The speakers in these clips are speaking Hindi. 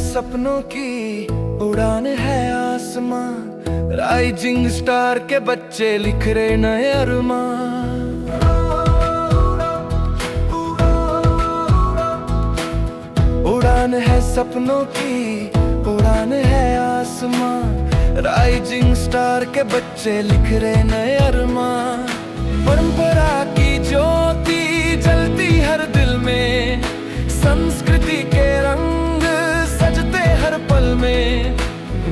सपनों की उड़ान है आसमां, राइजिंग स्टार के बच्चे लिख रहे नए अरमान। उड़ान है सपनों की, उड़ान है आसमां, राइजिंग स्टार के बच्चे लिख रहे नए अरमान। परंपरा की ज्योति जलती हर दिल में, संस्कृति के रंग सजते हर पल में।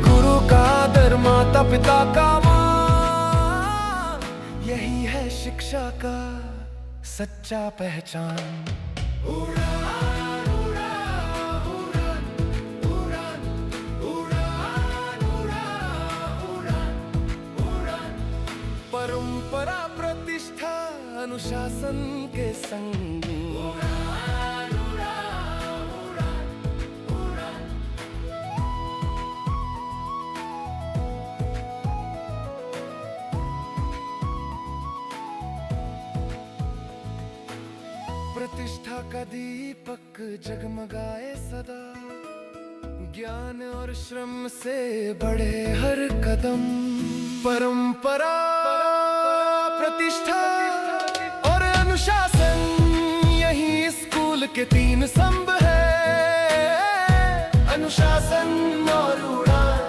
गुरु का आदर, माता पिता का मान, यही है शिक्षा का सच्चा पहचान। परंपरा प्रतिष्ठा अनुशासन के संग, प्रतिष्ठा का दीपक जगमगाए सदा, ज्ञान और श्रम से बढ़े हर कदम। परंपरा, प्रतिष्ठा और अनुशासन, यही स्कूल के तीन स्तंभ है। अनुशासन और उड़ान,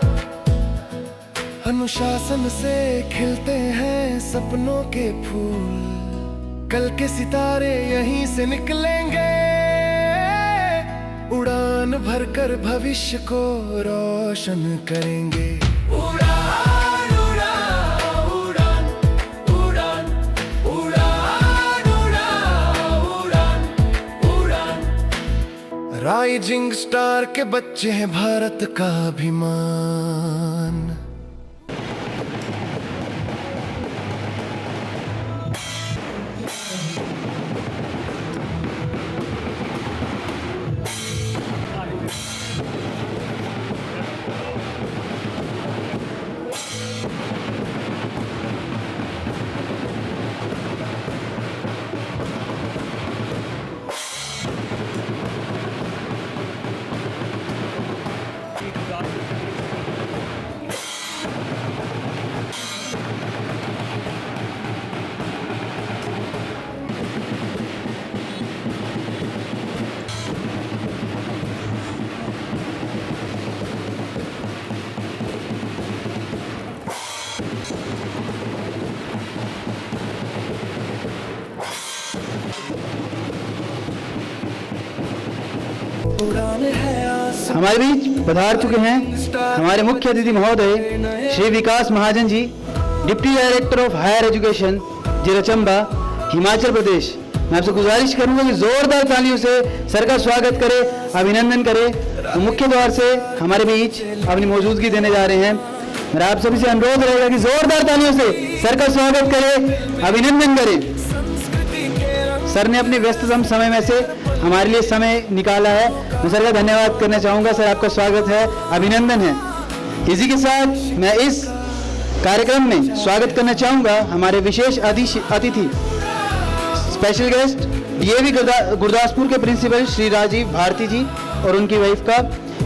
अनुशासन से खिलते हैं सपनों के फूल, कल के सितारे यहीं से निकलेंगे। उड़ान भरकर भविष्य को रोशन करेंगे। उड़ान उड़ान उड़ान उड़ान उड़ान उड़ान उड़ान। राइजिंग स्टार के बच्चे हैं भारत का अभिमान। हमारे बीच पधार चुके हैं हमारे मुख्य अतिथि महोदय Shri Vikas Mahajan ji, deputy director of higher education, जिला चंबा, हिमाचल प्रदेश। मैं आपसे गुजारिश करूंगा कि जोरदार तालियों से सर का स्वागत करें, अभिनंदन करें। तो मुख्य द्वार से हमारे बीच अपनी मौजूदगी देने जा रहे हैं। मेरा आप सभी से अनुरोध रहेगा कि जोरदार तालियों से सर का स्वागत करें, अभिनंदन करें। सर ने अपने व्यस्ततम समय में से हमारे लिए समय निकाला है, मैं सर का धन्यवाद करना चाहूँगा। सर आपका स्वागत है, अभिनंदन है। इसी के साथ मैं इस कार्यक्रम में स्वागत करना चाहूँगा हमारे विशेष अतिथि, स्पेशल गेस्ट डीएवी गुरदासपुर के प्रिंसिपल श्री राजीव भारती जी और उनकी वाइफ का,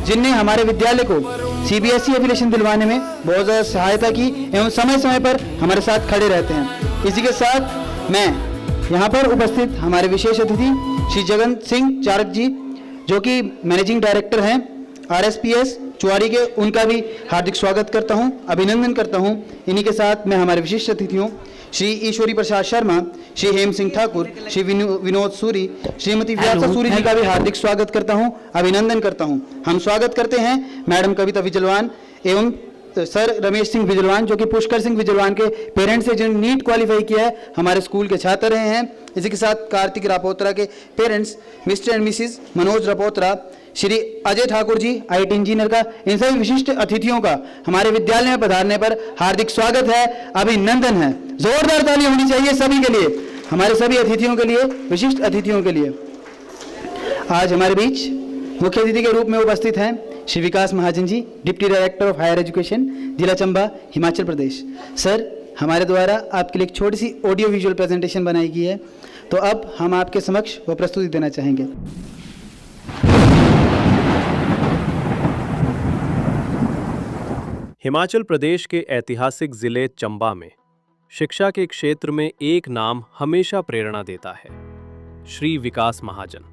जिनने हमारे विद्यालय को सीबीएसई एफिलिएशन दिलवाने में बहुत ज़्यादा सहायता की एवं समय समय पर हमारे साथ खड़े रहते हैं। इसी के साथ मैं यहाँ पर उपस्थित हमारे विशेष अतिथि श्री जगन सिंह चारक जी, जो कि मैनेजिंग डायरेक्टर हैं आरएसपीएस चुवाड़ी के, उनका भी हार्दिक स्वागत करता हूं, अभिनंदन करता हूं। इन्हीं के साथ मैं हमारे विशिष्ट अतिथियों श्री ईश्वरी प्रसाद शर्मा, श्री हेम सिंह ठाकुर, श्री विनोद सूरी, श्रीमती व्यासा सूरी जी का भी हार्दिक स्वागत करता हूं, अभिनंदन करता हूं। हम स्वागत करते हैं मैडम कविता विजलवान एवं सर रमेश सिंह विजलवान, जो कि पुष्कर सिंह विजलवान के पेरेंट्स से, जिन्होंने नीट क्वालिफाई किया है, हमारे स्कूल के छात्र रहे हैं। इसी के साथ कार्तिक रापोत्रा के parents mister and Mrs Manoj Rapotra, Shri Ajay Thakur ji IT engineer का, इन सभी विशिष्ट अतिथियों का हमारे विद्यालय में पधारने पर हार्दिक स्वागत है, अभिनंदन है। जोरदार ताली होनी चाहिए सभी के लिए, हमारे सभी अतिथियों के लिए, विशिष्ट अतिथियों के लिए। आज हमारे बीच मुख्य अतिथि के रूप में उपस्थित हैं Shri Vikas Mahajan ji, deputy director of higher education, जिला चंबा, हिमाचल प्रदेश। सर, हमारे द्वारा आपके लिए एक छोटी सी ऑडियो विजुअल प्रेजेंटेशन बनाई गई है, तो अब हम आपके समक्ष वो प्रस्तुति देना चाहेंगे। हिमाचल प्रदेश के ऐतिहासिक जिले चंबा में शिक्षा के क्षेत्र में एक नाम हमेशा प्रेरणा देता है, श्री विकास महाजन।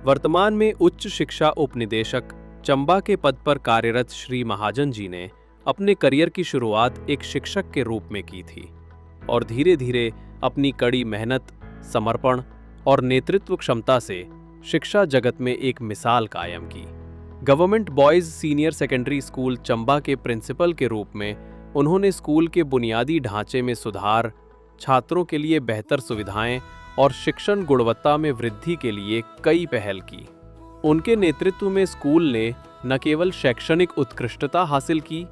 वर्तमान में उच्च शिक्षा उपनिदेशक चंबा के पद पर कार्यरत श्री महाजन जी ने अपने करियर की शुरुआत एक शिक्षक के रूप में की थी और धीरे धीरे अपनी कड़ी मेहनत, समर्पण और नेतृत्व क्षमता से शिक्षा जगत में एक मिसाल कायम की। Government boys senior secondary school Chamba के प्रिंसिपल के रूप में उन्होंने स्कूल के बुनियादी ढांचे में सुधार, छात्रों के लिए बेहतर सुविधाएं और शिक्षण गुणवत्ता में वृद्धि के लिए कई पहल की। उनके नेतृत्व में स्कूल ने न केवल शैक्षणिक उत्कृष्टता हासिल की,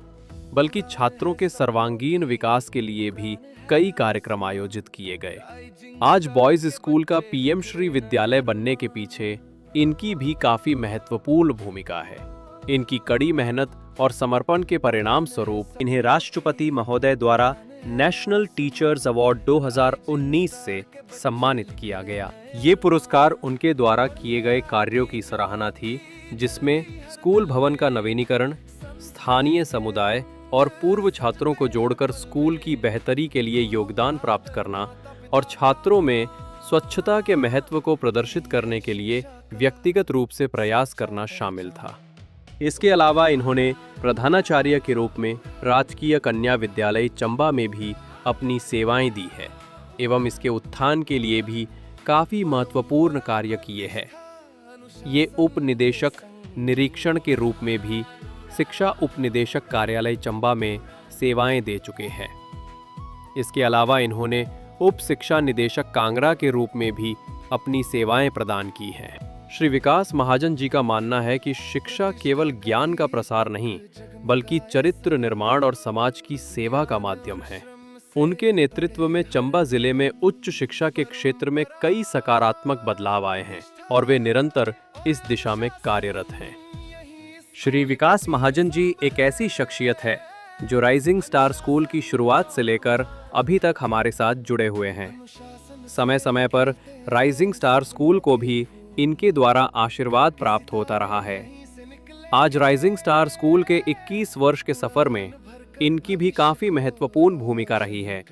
बल्कि छात्रों के सर्वांगीण विकास के लिए भी कई कार्यक्रम आयोजित किए गए। आज बॉयज स्कूल का पीएम श्री विद्यालय बनने के पीछे इनकी भी काफी महत्वपूर्ण भूमिका है। इनकी कड़ी मेहनत और समर्पण के परिणाम स्वरूप इन्हें राष्ट्रपति महोदय द्वारा नेशनल टीचर्स अवार्ड 2019 से सम्मानित किया गया। ये पुरस्कार उनके द्वारा किए गए कार्यों की सराहना थी, जिसमें स्कूल भवन का नवीनीकरण, स्थानीय समुदाय और पूर्व छात्रों को जोड़कर स्कूल की बेहतरी के लिए योगदान प्राप्त करना और छात्रों में स्वच्छता के महत्व को प्रदर्शित करने के लिए व्यक्तिगत रूप से प्रयास करना शामिल था। इसके अलावा इन्होंने प्रधानाचार्य के रूप में राजकीय कन्या विद्यालय चंबा में भी अपनी सेवाएं दी है एवं इसके उत्थान के लिए भी काफ़ी महत्वपूर्ण कार्य किए हैं। ये उप निदेशक निरीक्षण के रूप में भी शिक्षा उपनिदेशक कार्यालय चंबा में सेवाएं दे चुके हैं। इसके अलावा इन्होंने उप शिक्षा निदेशक कांगड़ा के रूप में भी अपनी सेवाएं प्रदान की हैं। श्री विकास महाजन जी का मानना है कि शिक्षा केवल ज्ञान का प्रसार नहीं, बल्कि चरित्र निर्माण और समाज की सेवा का माध्यम है। उनके नेतृत्व में चंबा जिले में उच्च शिक्षा के क्षेत्र में कई सकारात्मक बदलाव आए हैं और वे निरंतर इस दिशा में कार्यरत हैं। श्री विकास महाजन जी एक ऐसी शख्सियत है जो राइजिंग स्टार स्कूल की शुरुआत से लेकर अभी तक हमारे साथ जुड़े हुए हैं। समय समय पर राइजिंग स्टार स्कूल को भी इनके द्वारा आशीर्वाद प्राप्त होता रहा है। आज राइजिंग स्टार स्कूल के 21 वर्ष के सफर में इनकी भी काफी महत्वपूर्ण भूमिका रही है।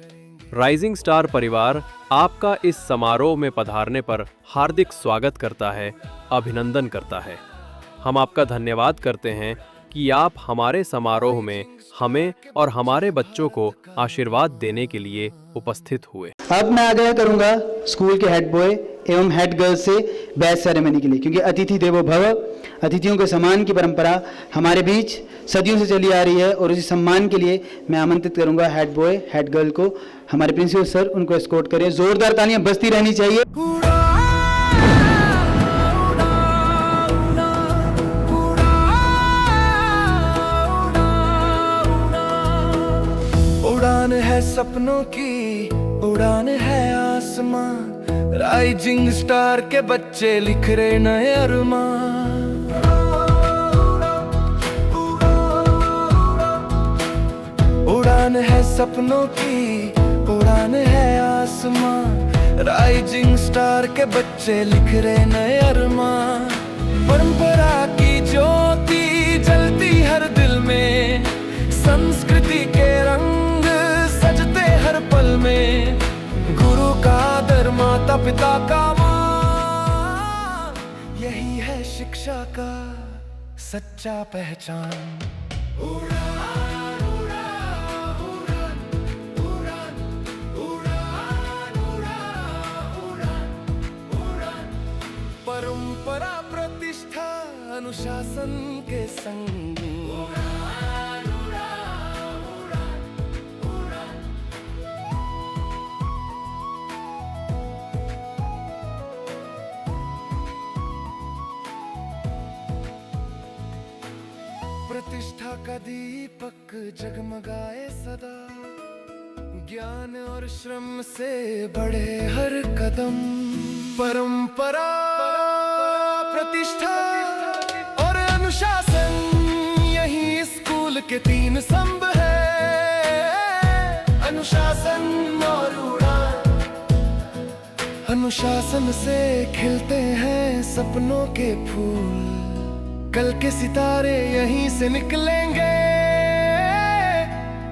राइजिंग स्टार परिवार आपका इस समारोह में पधारने पर हार्दिक स्वागत करता है, अभिनंदन करता है। हम आपका धन्यवाद करते हैं कि आप हमारे समारोह में हमें और हमारे बच्चों को आशीर्वाद देने के लिए उपस्थित हुए। अब मैं आग्रह करूंगा स्कूल के हेड बॉय एवं हेड गर्ल से बैच सेरेमनी के लिए, क्योंकि अतिथि देवो भव, अतिथियों के सम्मान की परंपरा हमारे बीच सदियों से चली आ रही है और इस सम्मान के लिए मैं आमंत्रित करूंगा हेड बॉय हेड गर्ल को। हमारे प्रिंसिपल सर उनको एस्कॉर्ट करें। जोरदार तालियां बजती रहनी चाहिए। उड़ान है सपनों की, उड़ान है आसमां, राइजिंग स्टार के बच्चे लिख रहे नए अरमान। उड़ान है सपनों की, उड़ान है आसमां, राइजिंग स्टार के बच्चे लिख रहे नए अरमान। परंपरा की ज्योति जलती हर दिल में, संस्कृति के रंग सजते हर पल में, गुरु का आदर, माता पिता का मान, यही है शिक्षा का सच्चा पहचान। उड़ान, उड़ान, उड़ान, उड़ान, उड़ान, उड़ान, उड़ान। परंपरा, प्रतिष्ठा, अनुशासन के संग उड़ान, उड़ान, उड़ान, उड़ान। प्रतिष्ठा का दीपक जगमगाए सदा, ज्ञान और श्रम से बढ़े हर कदम। परंपरा, प्रतिष्ठा और अनुशासन, यही स्कूल के तीन स्तंभ है। अनुशासन और उड़ान, अनुशासन से खिलते हैं सपनों के फूल, कल के सितारे यहीं से निकलेंगे।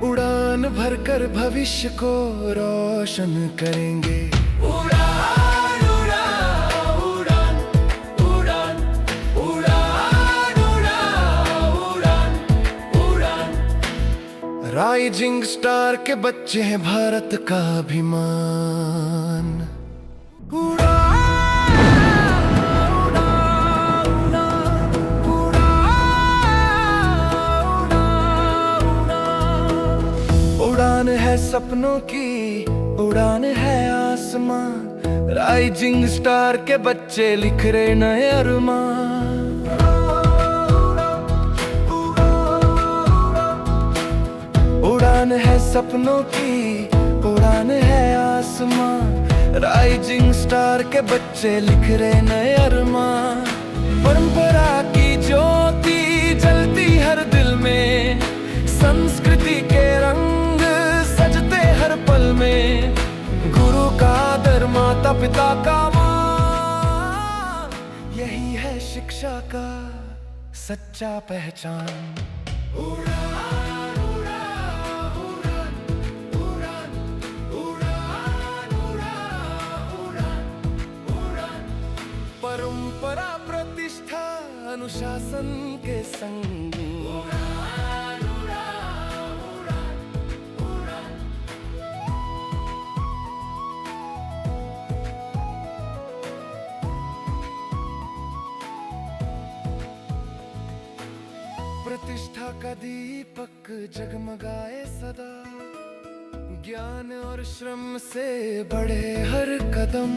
उड़ान भरकर भविष्य को रोशन करेंगे। उड़ान उड़ान उड़ान उड़ान उड़ान उड़ान उड़ान। राइजिंग स्टार के बच्चे हैं भारत का अभिमान। उड़ान है सपनों की, उड़ान है आसमां। राइजिंग स्टार के बच्चे लिख रहे नए अरमान। उड़ान है सपनों की, उड़ान है आसमां। राइजिंग स्टार के बच्चे लिख रहे नए अरमान। परंपरा की ज्योति जलती हर दिल में, संस्कृति के रंग सजते हर पल में। गुरु का आदर, माता पिता का मान, यही है शिक्षा का सच्चा पहचान। उड़ान उड़ान उड़ान उड़ान उड़ान उड़ान उड़ान। परंपरा प्रतिष्ठा अनुशासन के संग। प्रतिष्ठा का दीपक जगमगाए सदा। ज्ञान और श्रम से बढ़े हर कदम।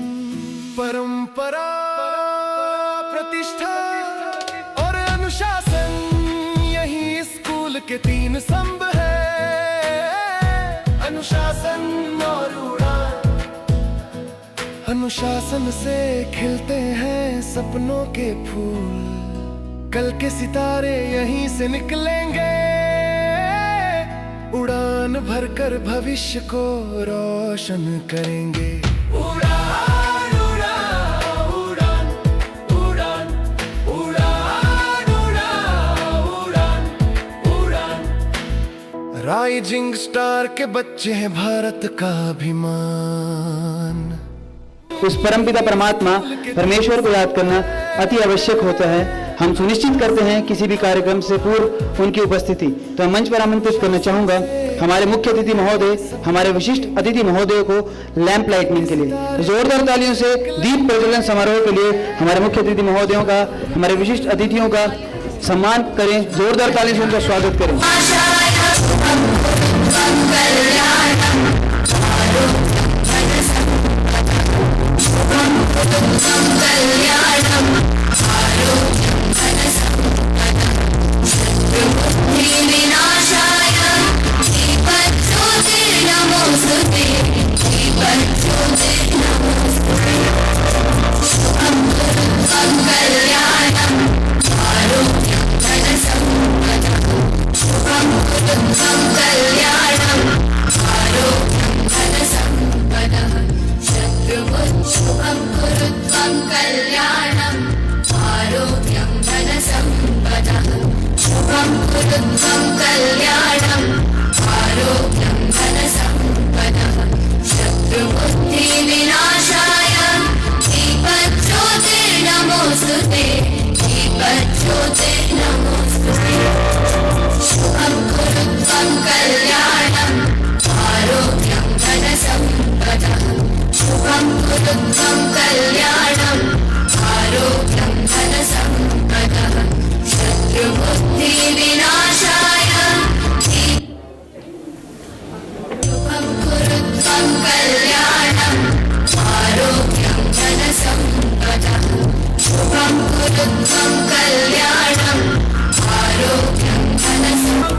परंपरा, प्रतिष्ठा और अनुशासन, यही स्कूल के तीन स्तंभ है। अनुशासन और उड़ान। अनुशासन से खिलते हैं सपनों के फूल। कल के सितारे यहीं से निकलेंगे। उड़ान भरकर भविष्य को रोशन करेंगे। उड़ान उड़ान उड़ान उड़ान उड़ान उड़ान उड़ान। राइजिंग स्टार के बच्चे हैं भारत का अभिमान। उस परमपिता परमात्मा परमेश्वर को याद करना अति आवश्यक होता है। हम सुनिश्चित करते हैं किसी भी कार्यक्रम से पूर्व उनकी उपस्थिति। तो मंच पर आमंत्रित करना चाहूंगा हमारे मुख्य अतिथि महोदय, हमारे विशिष्ट अतिथि महोदय को लैंप लाइटनिंग के लिए। तो जोरदार तालियों से दीप प्रज्वलन समारोह के लिए हमारे मुख्य अतिथि महोदयों का, हमारे विशिष्ट अतिथियों का सम्मान करें। जोरदार तालियों से उनका स्वागत करें।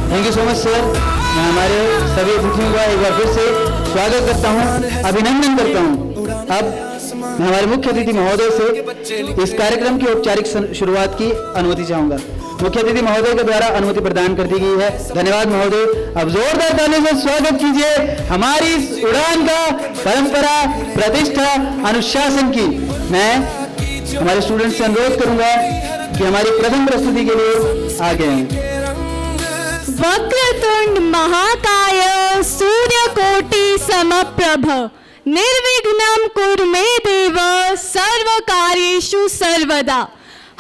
Thank you so much sir. मैं हमारे सभी अतिथियों का एक बार फिर से स्वागत करता हूं, अभिनंदन करता हूं। अब मैं हमारे मुख्य अतिथि महोदय से इस कार्यक्रम की औपचारिक शुरुआत की अनुमति चाहूंगा। मुख्य अतिथि महोदय के द्वारा अनुमति प्रदान कर दी गई है। धन्यवाद महोदय। अब जोरदार तालियों से स्वागत कीजिए हमारी इस उड़ान का, परंपरा, प्रतिष्ठा, अनुशासन की। मैं हमारे स्टूडेंट से अनुरोध करूंगा कि हमारी प्रथम प्रस्तुति के लिए आगे आएं। वक्रतुंड महाकाय सूर्यकोटि समप्रभ निर्विघ्नं कुरु मे देव सर्वकार्येषु सर्वदा।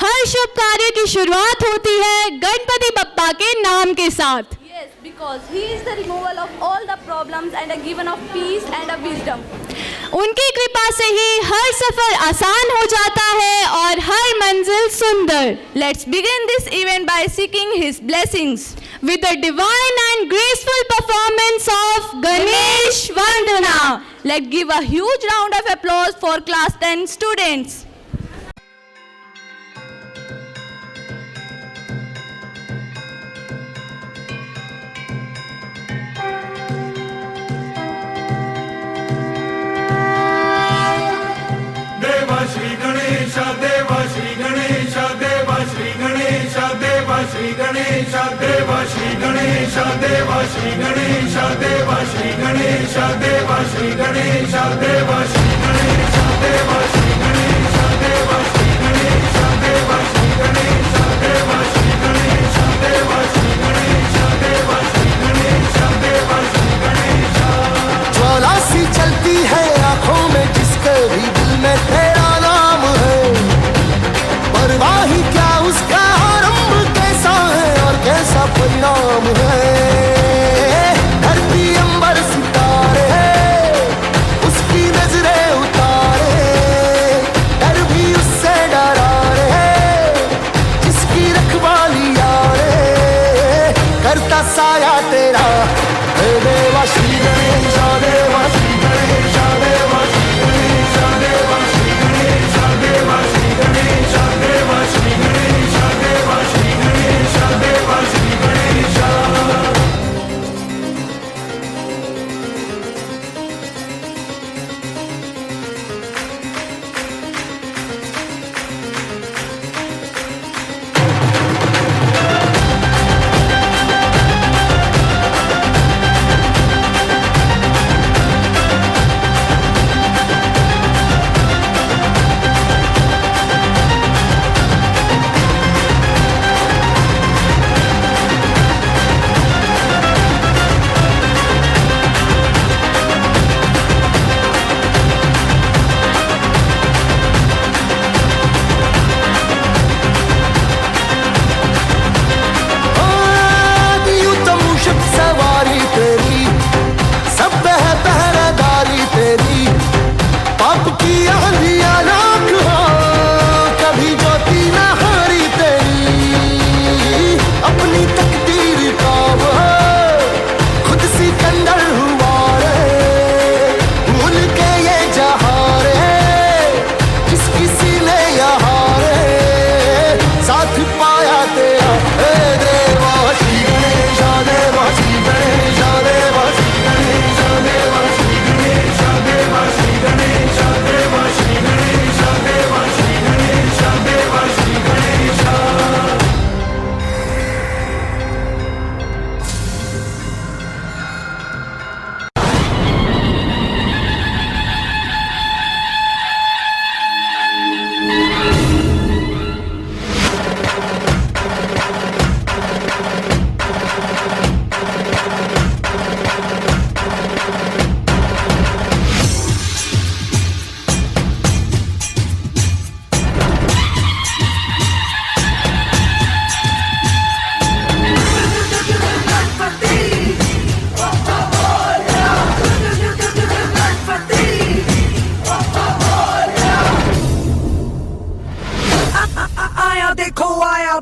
हर शुभ कार्य की शुरुआत होती है गणपति बप्पा के नाम के साथ। Yes, because he is the removal of all the problems and a given of peace and a wisdom. उनकी कृपा से ही हर सफर आसान हो जाता है और हर मंजिल सुंदर। Let's begin this event by seeking his blessings with the divine and graceful performance of Ganesh Vandana. Let's give a huge round of applause for class 10 students. Shri Ganesh देवा श्री गणेश देवा श्री गणेश देवा श्री गणेश देवा श्री गणेश देवा श्री गणेश देवा श्री गणेश देवा श्री गणेश देवा श्री गणेश देवा श्री गणेश देवा श्री गणेश देवा श्री गणेश देवा श्री गणेश देवा श्री गणेश देवा श्री गणेश देवा श्री गणेश। ज्वाला सी चलती है आंखों में जिसके भी दिल में तेरा परवाही क्या उसका आरंभ कैसा है और कैसा परिणाम है। धरती अंबर सितारे उसकी नजरें उतारे डर भी उससे डरा रे जिसकी रखवाली यारे करता साया तेरा देवा श्री गणेश देवा श्री गणेश देवा श्री गणेश देवा श्री गणेश देवा श्री गणेश देवा श्री गणेश देवा श्री गणेश देवा श्री गणेश।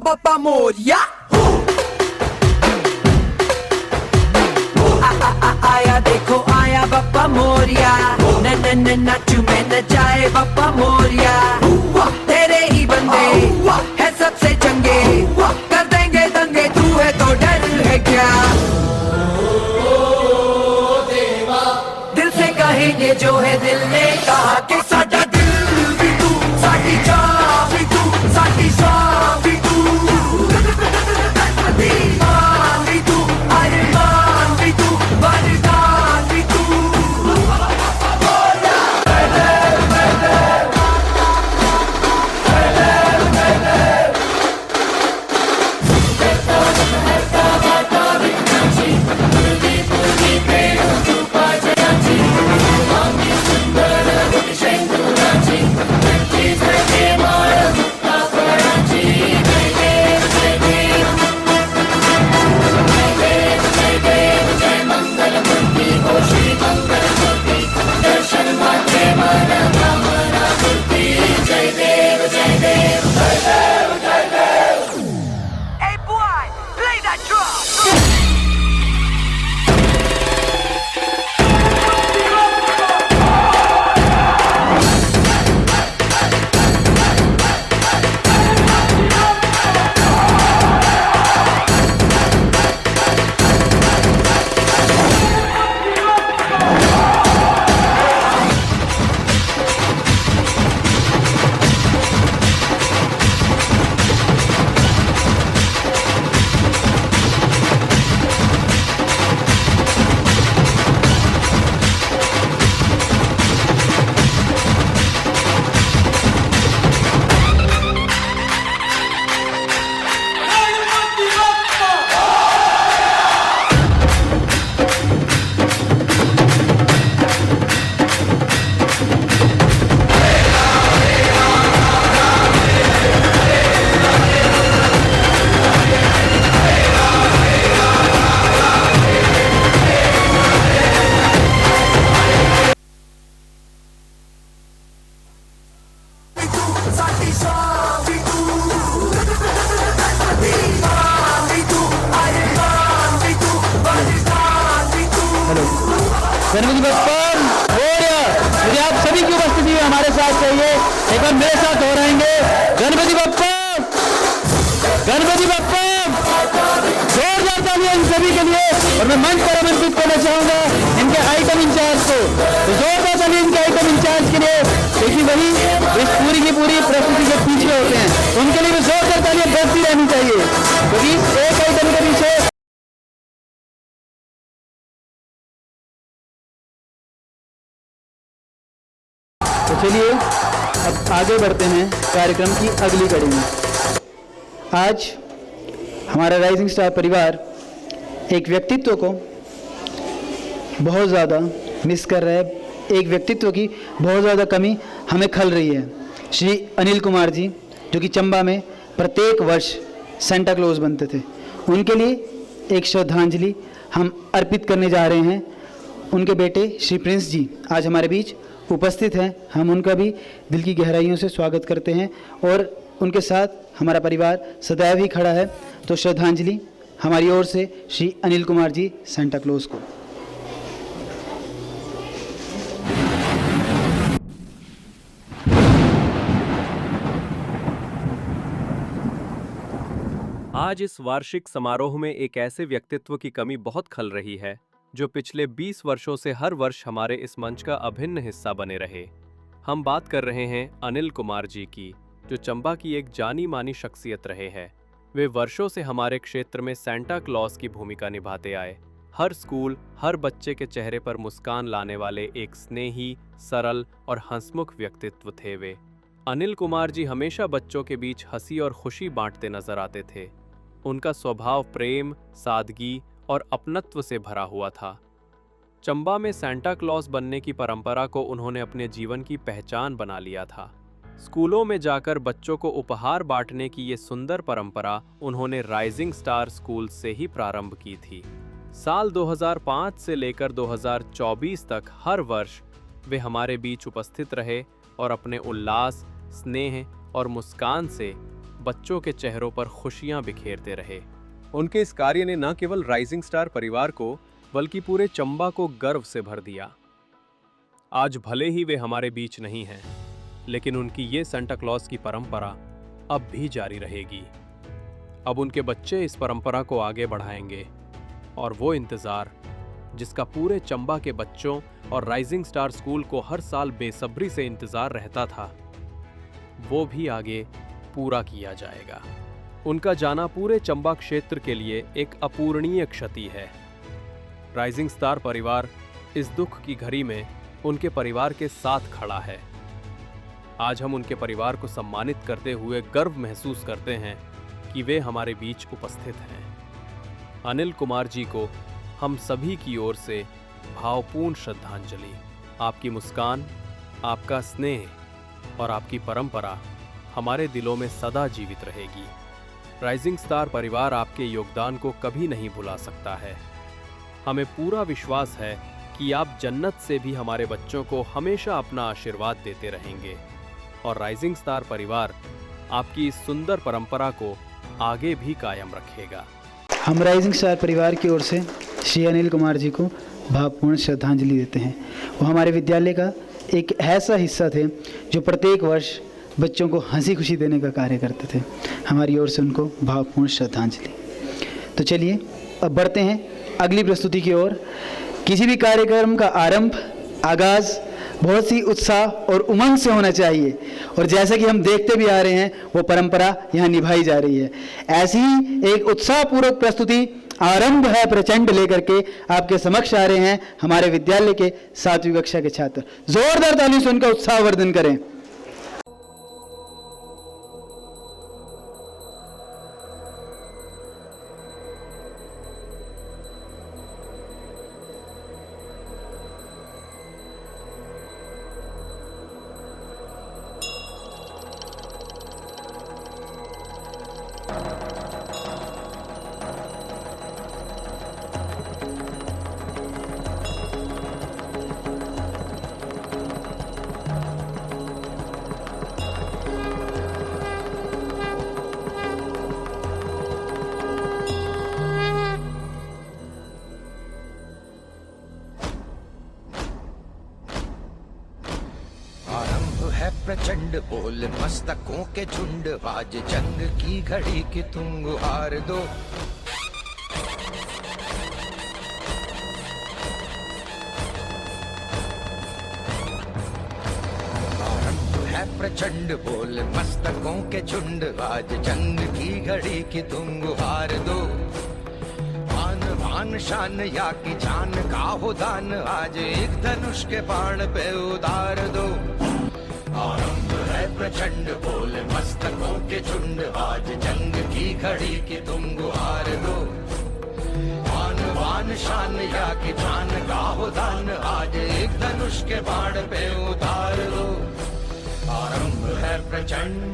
Bappa Moria. आया देखो आया बप्पा मोरिया, नच में नचाए बप्पा मोरिया। तेरे ही बंदे है सबसे चंगे, कर देंगे दंगे, तू है तो डर है क्या। दिल से कहेंगे जो है दिल ने कहा कि साडा दिल भी तू, साडी चाह भी तू, साडी शाह भी तू। स्वामी तू, स्वामी तू, अरे स्वामी तू, स्वामी तू। हेलो, गणपति बप्पा मोरया। मुझे आप सभी की उपस्थिति में हमारे साथ चाहिए, एक बार मेरे साथ हो रहेंगे। गणपति बप्पा, गणपति बप्पा, जोरदार तालियां इन सभी के लिए। और मैं मंच पर आमंत्रित करना चाहूंगा इनके आइटम इंचार्ज को, तो जोरदार तालियां इनके आइटम इंचार्ज के लिए, क्योंकि वही इस पूरी की पूरी प्रस्तुति के पीछे होते हैं, उनके लिए भी जोरदार तालियां बजती रहनी चाहिए, क्योंकि एक आइटम के पीछे। तो चलिए अब आगे बढ़ते हैं कार्यक्रम की अगली कड़ी में। आज हमारा राइजिंग स्टार परिवार एक व्यक्तित्व को बहुत ज़्यादा मिस कर रहा है, एक व्यक्तित्व की बहुत ज़्यादा कमी हमें खल रही है। श्री अनिल कुमार जी, जो कि चंबा में प्रत्येक वर्ष सेंटा क्लॉज बनते थे, उनके लिए एक श्रद्धांजलि हम अर्पित करने जा रहे हैं। उनके बेटे श्री प्रिंस जी आज हमारे बीच उपस्थित हैं। हम उनका भी दिल की गहराइयों से स्वागत करते हैं और उनके साथ हमारा परिवार सदैव ही खड़ा है। तो श्रद्धांजलि हमारी ओर से श्री अनिल कुमार जी सेंटा क्लॉज को। आज इस वार्षिक समारोह में एक ऐसे व्यक्तित्व की कमी बहुत खल रही है जो पिछले 20 वर्षों से हर वर्ष हमारे इस मंच का अभिन्न हिस्सा बने रहे। हम बात कर रहे हैं अनिल कुमार जी की, जो चंबा की एक जानी मानी शख्सियत रहे हैं। वे वर्षों से हमारे क्षेत्र में सेंटा क्लॉज की भूमिका निभाते आए। हर स्कूल, हर बच्चे के चेहरे पर मुस्कान लाने वाले एक स्नेही, सरल और हंसमुख व्यक्तित्व थे वे। अनिल कुमार जी हमेशा बच्चों के बीच हंसी और खुशी बांटते नजर आते थे। उनका स्वभाव प्रेम, सादगी और अपनत्व से भरा हुआ था। चंबा में सेंटा क्लॉज बनने की परंपरा को उन्होंने अपने जीवन की पहचान बना लिया था। स्कूलों में जाकर बच्चों को उपहार बांटने की ये सुंदर परंपरा उन्होंने राइजिंग स्टार स्कूल से ही प्रारंभ की थी। साल 2005 से लेकर 2024 तक हर वर्ष वे हमारे बीच उपस्थित रहे और अपने उल्लास, स्नेह और मुस्कान से बच्चों के चेहरों पर खुशियां बिखेरते रहे। उनके इस कार्य ने न केवल राइजिंग स्टार परिवार को बल्कि पूरे चंबा को गर्व से भर दिया। आज भले ही वे हमारे बीच नहीं हैं, लेकिन उनकी ये सेंटा क्लॉज की परंपरा अब भी जारी रहेगी। अब उनके बच्चे इस परंपरा को आगे बढ़ाएंगे और वो इंतजार जिसका पूरे चंबा के बच्चों और राइजिंग स्टार स्कूल को हर साल बेसब्री से इंतजार रहता था, वो भी आगे पूरा किया जाएगा। उनका जाना पूरे चंबा क्षेत्र के लिए एक अपूरणीय क्षति है। राइजिंग स्टार परिवार इस दुख की घड़ी में उनके परिवार के साथ खड़ा है। आज हम उनके परिवार को सम्मानित करते हुए गर्व महसूस करते हैं कि वे हमारे बीच उपस्थित हैं। अनिल कुमार जी को हम सभी की ओर से भावपूर्ण श्रद्धांजलि। आपकी मुस्कान, आपका स्नेह और आपकी परंपरा हमारे दिलों में सदा जीवित रहेगी। राइजिंग स्टार परिवार आपके योगदान को कभी नहीं भुला सकता है। हमें पूरा विश्वास है कि आप जन्नत से भी हमारे बच्चों को हमेशा अपना आशीर्वाद देते रहेंगे और राइजिंग स्टार परिवार आपकी इस सुंदर परंपरा को आगे भी कायम रखेगा। हम राइजिंग स्टार परिवार की ओर से श्री अनिल कुमार जी को भावपूर्ण श्रद्धांजलि देते हैं। वो हमारे विद्यालय का एक ऐसा हिस्सा थे जो प्रत्येक वर्ष बच्चों को हंसी खुशी देने का कार्य करते थे। हमारी ओर से उनको भावपूर्ण श्रद्धांजलि। तो चलिए अब बढ़ते हैं अगली प्रस्तुति की ओर। किसी भी कार्यक्रम का आरंभ, आगाज बहुत सी उत्साह और उमंग से होना चाहिए और जैसा कि हम देखते भी आ रहे हैं वो परंपरा यहाँ निभाई जा रही है। ऐसी ही एक उत्साहपूर्वक प्रस्तुति आरंभ है प्रचंड लेकर के आपके समक्ष आ रहे हैं हमारे विद्यालय के 7वीं कक्षा के छात्र। जोरदार तालियों से उनका उत्साहवर्धन करें। है प्रचंड बोल मस्तकों के झुंड, आज जंग की घड़ी की तुम गुहार दो। है प्रचंड बोल मस्तकों के झुंड, आज जंग की घड़ी की तुम गुहार दो। आन बान शान या की जान का हो दान, आज एक धनुष के बाण पे उतार दो। आरंभ है प्रचंड बोल मस्तकों के झुंड, आज जंग की घड़ी की तुम गुहार दो। आन बान शान या की जान का हो दान, आज एक धनुष के बाण पे उतार दो। आरंभ है प्रचंड।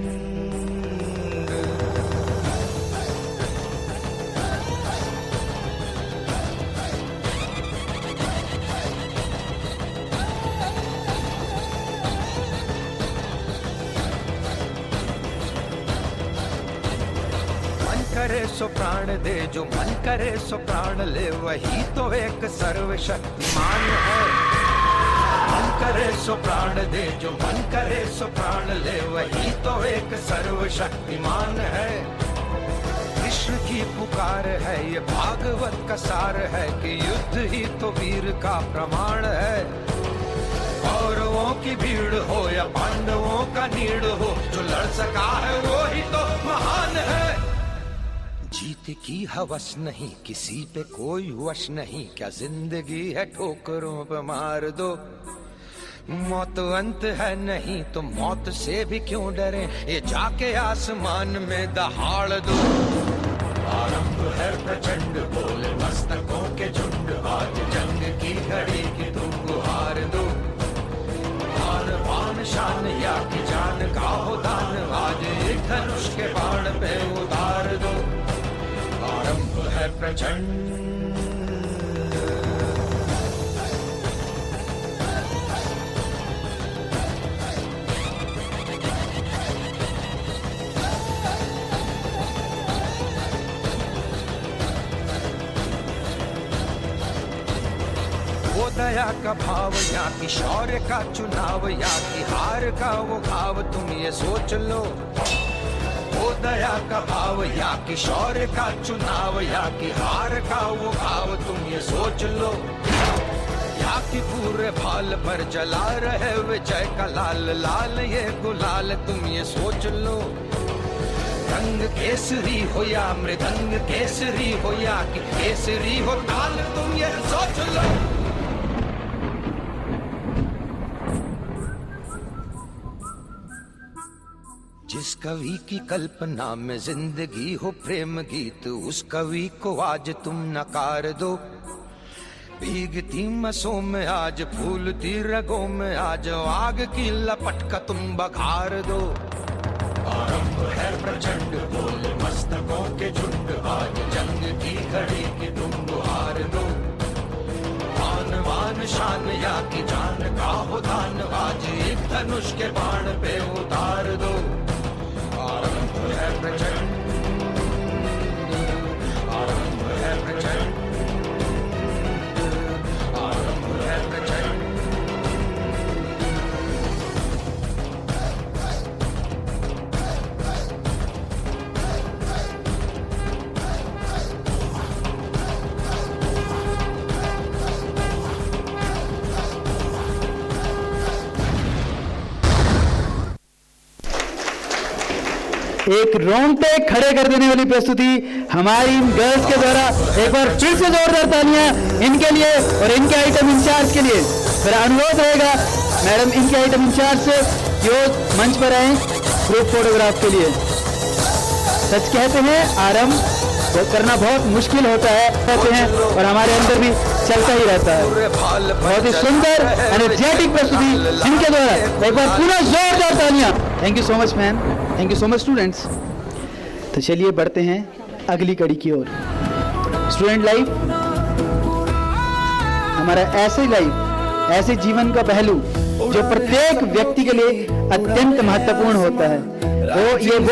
मन करे सो प्राण दे, जो मन करे सो प्राण ले, वही तो एक सर्वशक्तिमान है। मन करे सो प्राण दे, जो मन करे सो प्राण ले, वही तो एक सर्वशक्तिमान है। कृष्ण की पुकार है, ये भागवत का सार है, कि युद्ध ही तो वीर का प्रमाण है। कौरवों की भीड़ हो या पांडवों का नीड़ हो, जो लड़ सका है वो ही तो महान है। जीत की हवस नहीं, किसी पे कोई वश नहीं, क्या जिंदगी है ठोकरों पे मार दो। मौत अंत है नहीं तो मौत से भी क्यों डरे, ये जाके आसमान में दहाड़ दो। आरंभ है प्रचंड बोल मस्तकों के झुंड, आज जंग की घड़ी की तुम गुहार दो। आन बान शान या की जान का हो दान, आज एक धनुष के बाण पे उतार दो। आरंभ है प्रचंड। वो दया का भाव या कि शौर्य का चुनाव, या कि हार का वो घाव, तुम ये सोच लो। वो दया का भाव या कि शौर्य का चुनाव, या कि हार का वो घाव, तुम ये सोच लो। या कि पूरे भाल पर जला रहे विजय का लाल लाल ये गुलाल, तुम ये सोच लो। रंग केसरी हो या मृदंग केसरी हो, या कि केसरी हो ताल, तुम ये सोच लो। जिस कवि की कल्पना में जिंदगी हो प्रेम गीत, उस कवि को आज तुम नकार दो। भीगती मसों में आज फूलती रगों में आज, आग की लपट का तुम बघार दो। आरंभ है प्रचंड बोल मस्तकों के झुंड, आज जंग की घड़ी की तुम गुहार दो। आन बान शान या की जान का हो दान, आज एक धनुष के बाण पे उतार दो। आरंभ है प्रचंड, आरंभ है प्रचंड, आरंभ है प्रचंड। एक रोंगटे खड़े कर देने वाली प्रस्तुति हमारी इन गर्ल्स के द्वारा। एक बार फिर से जोरदार तालियां इनके लिए और इनके आइटम इंचार्ज के लिए। मेरा अनुरोध रहेगा मैडम इनके आइटम इंचार्ज से कि वो मंच पर आए ग्रुप फोटोग्राफ के लिए। सच कहते हैं आरंभ करना बहुत मुश्किल होता है कहते हैं, और हमारे अंदर भी चलता ही रहता है। बहुत ही सुंदर एनर्जेटिक प्रस्तुति जिनके द्वारा एक बार पूरा जोरदार तालियां। Thank you so much ma'am, thank you so much students. तो चलिए बढ़ते हैं अगली कड़ी की ओर। स्टूडेंट लाइफ हमारा ऐसे लाइफ, ऐसे जीवन का पहलू जो प्रत्येक व्यक्ति के लिए अत्यंत महत्वपूर्ण होता है। वो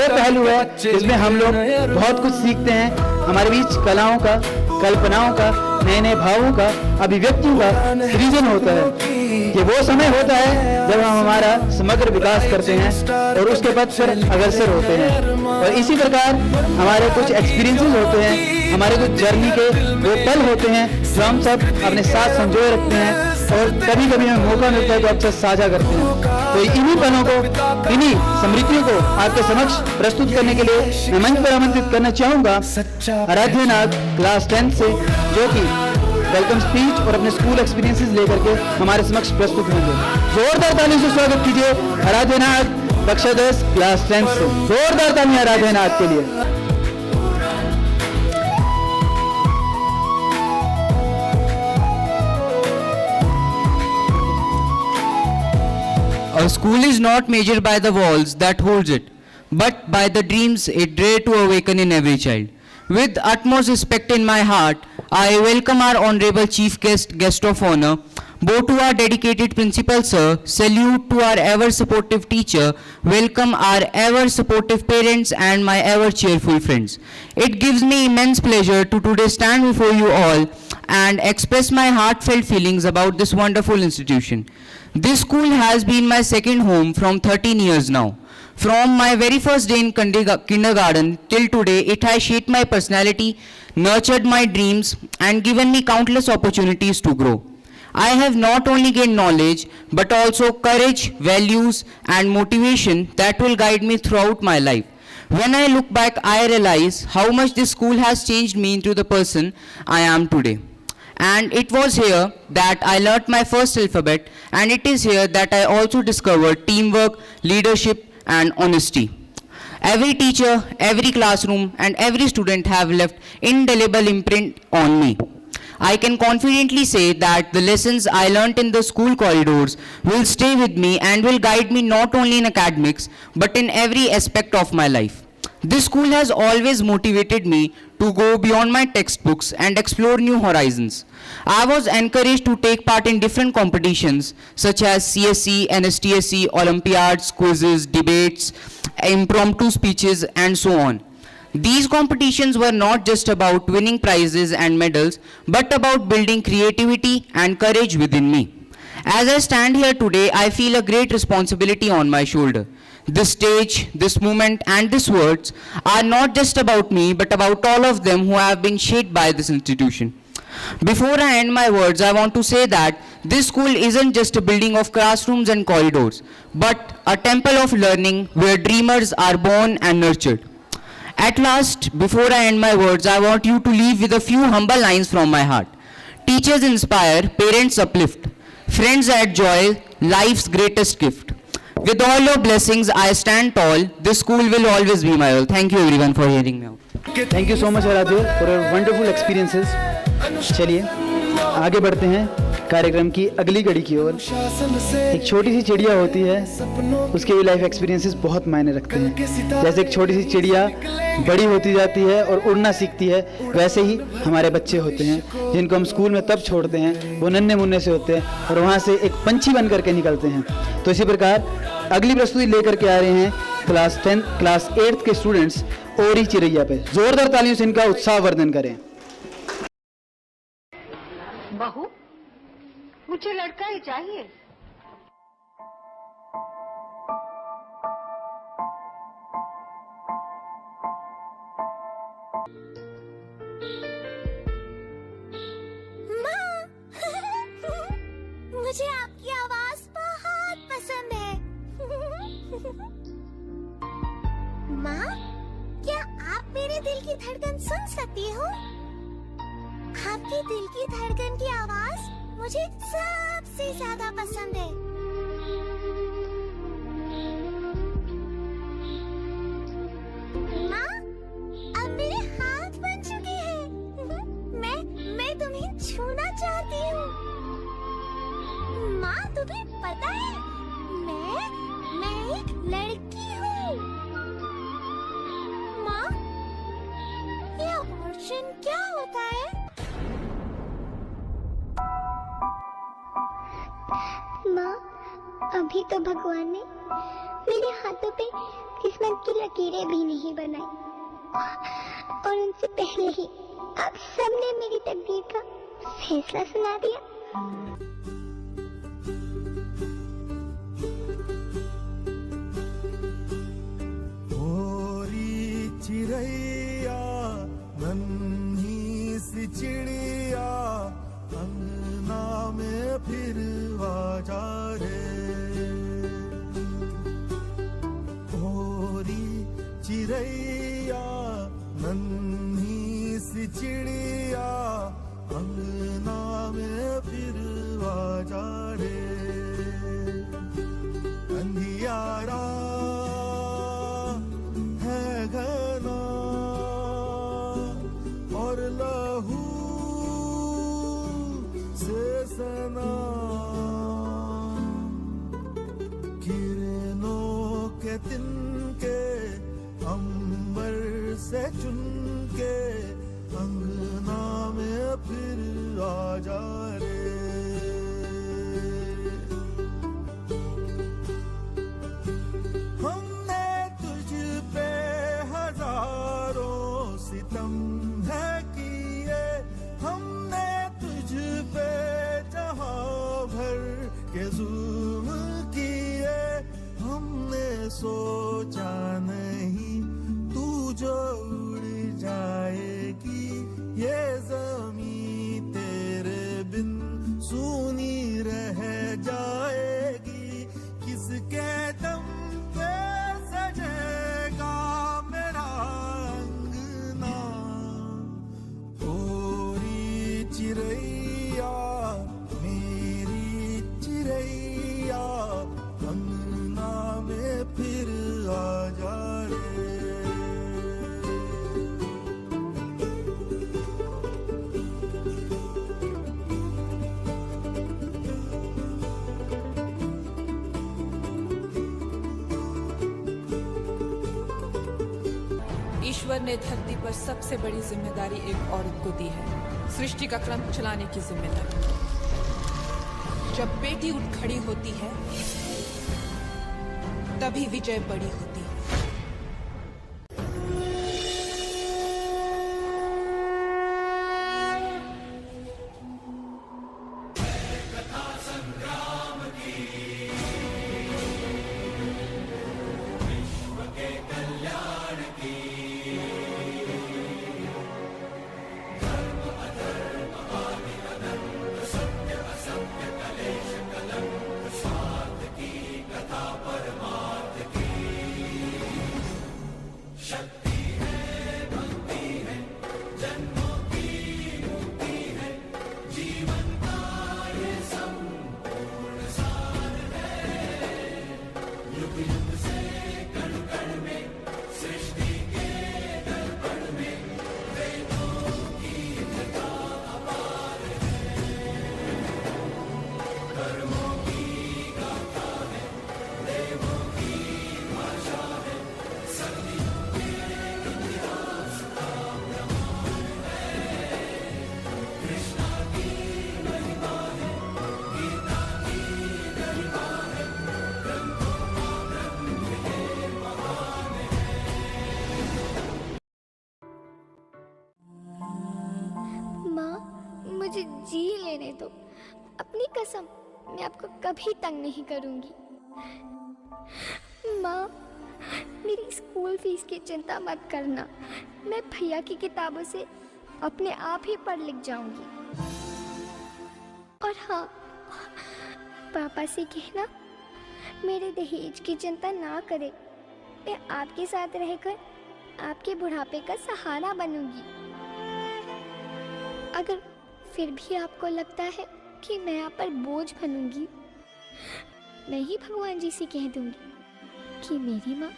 पहलू है जिसमें हम लोग बहुत कुछ सीखते हैं। हमारे बीच कलाओं का, कल्पनाओं का, नए नए भावों का, अभिव्यक्तियों का सृजन होता है। ये वो समय होता है जब हम हमारा समग्र विकास करते हैं और उसके पथ पर अग्रसर होते हैं। और इसी प्रकार हमारे कुछ एक्सपीरियंसेस होते हैं, हमारे कुछ जर्नी के वो पल होते हैं जो हम सब अपने साथ संजोए रखते हैं और कभी कभी हमें मौका मिलता है तो आपसे साझा करते हैं। तो इन्हीं पलों को, इन्हीं स्मृतियों को आपके समक्ष प्रस्तुत करने के लिए मैं मंच पर आमंत्रित करना चाहूंगा आराध्य नाग क्लास 10 से, जो कि वेलकम स्पीच और अपने स्कूल एक्सपीरियंसेस लेकर के हमारे समक्ष प्रस्तुत होंगे। जोरदार तालियों से स्वागत कीजिए आराध्य नाग कक्षा 10 क्लास 10 से। जोरदार तालियां आराध्य नाग के लिए। A school is not measured by the walls that holds it, but by the dreams it dare to awaken in every child. With utmost respect in my heart, I welcome our honorable chief guest of honor, bow to our dedicated principal sir, salute to our ever supportive teacher, welcome our ever supportive parents and my ever cheerful friends. It gives me immense pleasure to today stand before you all and express my heartfelt feelings about this wonderful institution. This school has been my second home from 13 years now. From my very first day in kindergarten till today, it has shaped my personality, nurtured my dreams, and given me countless opportunities to grow. I have not only gained knowledge, but also courage, values, and motivation that will guide me throughout my life. When I look back, I realize how much this school has changed me into the person I am today. And it was here that I learnt my first alphabet, and it is here that I also discovered teamwork, leadership, and honesty. Every teacher, every classroom, and every student have left indelible imprint on me. I can confidently say that the lessons I learnt in the school corridors will stay with me and will guide me not only in academics, but in every aspect of my life. This school has always motivated me to go beyond my textbooks and explore new horizons. I was encouraged to take part in different competitions such as CSE, NSTSE, Olympiads, quizzes, debates, impromptu speeches, and so on. These competitions were not just about winning prizes and medals, but about building creativity and courage within me. As I stand here today, I feel a great responsibility on my shoulder. This stage, this moment, and these words are not just about me, but about all of them who have been shaped by this institution. Before I end my words, I want to say that this school isn't just a building of classrooms and corridors, but a temple of learning where dreamers are born and nurtured. At last, before I end my words, I want you to leave with a few humble lines from my heart. Teachers inspire, parents uplift, friends add joy, life's greatest gift. With all your blessings, I stand tall. This school will always be my all. Thank you everyone for hearing me out. Thank you so much आराध्य for your wonderful experiences. चलिए आगे बढ़ते हैं कार्यक्रम की अगली कड़ी की ओर। एक छोटी सी चिड़िया होती है, उसके भी लाइफ एक्सपीरियंसेस बहुत मायने रखते हैं। जैसे एक छोटी सी चिड़िया बड़ी होती जाती है और उड़ना सीखती है, वैसे ही हमारे बच्चे होते हैं जिनको हम स्कूल में तब छोड़ते हैं, वो नन्हे मुन्ने से होते हैं और वहाँ से एक पंछी बन करके निकलते हैं। तो इसी प्रकार अगली प्रस्तुति लेकर के आ रहे हैं क्लास 8 के स्टूडेंट्स ओरी चिड़ैया पे। जोरदार तालियों से इनका उत्साह वर्धन करें। बहू, मुझे लड़का ही चाहिए। माँ, मुझे आपकी आवाज बहुत पसंद है। माँ, क्या आप मेरे दिल की धड़कन सुन सकती हो? आपके दिल की धड़कन की आवाज मुझे सबसे ज्यादा पसंद है। माँ, अब मेरे हाथ बन चुके हैं। मैं तुम्हें छूना चाहती हूँ। माँ, तुम्हें पता है मैं एक लड़की हूँ। माँ, ये अबॉर्शन क्या होता है? माँ, अभी तो भगवान ने मेरे हाथों पे किस्मत की लकीरें भी नहीं बनाई और उनसे पहले ही आप सबने मेरी तकदीर का फैसला सुना दिया। होरी चिड़ैया नन्ही सी चिड़िया अंगना में फिर आजा रे। होरी चिड़ैया नन्ही सी चिड़िया अंगना में फिर आजा रे। अंधियारा है घना और लहू से सना, किरणों के तिनके अंबर से चुनके अंगना में फिर आजा रे। हमने तुझ पे हजारों सितम है किए, हमने तुझ पे जहां भर के जुल्म किए। हमने सोचा नहीं तू जो उड़ जाएगी, ये ज़मीं तेरे बिन सूनी रह जाएगी। किसके दम पे सजेगा मेरा अंगना। ओरी चिड़ैया मेरी चिड़ैया अंगना में फिर आजा रे। ईश्वर ने धरती पर सबसे बड़ी जिम्मेदारी एक औरत को दी है, सृष्टि का क्रम चलाने की जिम्मेदारी। जब बेटी उठ खड़ी होती है तभी विजय बड़ी होती है। मुझे जी लेने दो। अपनी कसम, मैं आपको कभी तंग नहीं करूंगी। माँ, मेरी स्कूल फीस की चिंता मत करना। मैं भैया की किताबों से अपने आप ही पढ़ लिख जाऊंगी। और हाँ, पापा से कहना मेरे दहेज की चिंता ना करे। मैं आपके साथ रहकर आपके बुढ़ापे का सहारा बनूंगी। अगर फिर भी आपको लगता है कि मैं आप पर बोझ बनूंगी, मैं ही भगवान जी से कह दूंगी कि मेरी माँ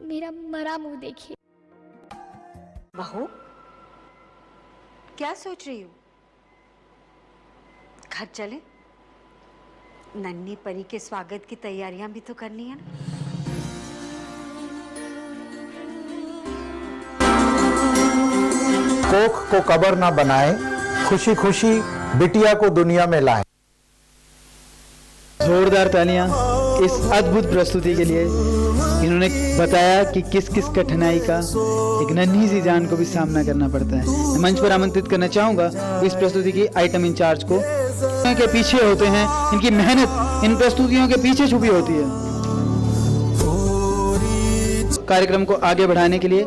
मेरा मरा मुंह देखे। बहू, क्या सोच रही हो? घर चले? नन्ही परी के स्वागत की तैयारियां भी तो करनी है ना। कोख को कबर ना बनाए, खुशी खुशी बिटिया को दुनिया में लाए। जोरदार तालियां। इस अद्भुत प्रस्तुति के लिए। इन्होंने बताया कि किस किस कठिनाई का एक नन्ही सी जान को भी सामना करना पड़ता है। मैं मंच पर आमंत्रित करना चाहूँगा इस प्रस्तुति की आइटम इंचार्ज को। के पीछे होते हैं, इनकी मेहनत इन प्रस्तुतियों के पीछे छुपी होती है। कार्यक्रम को आगे बढ़ाने के लिए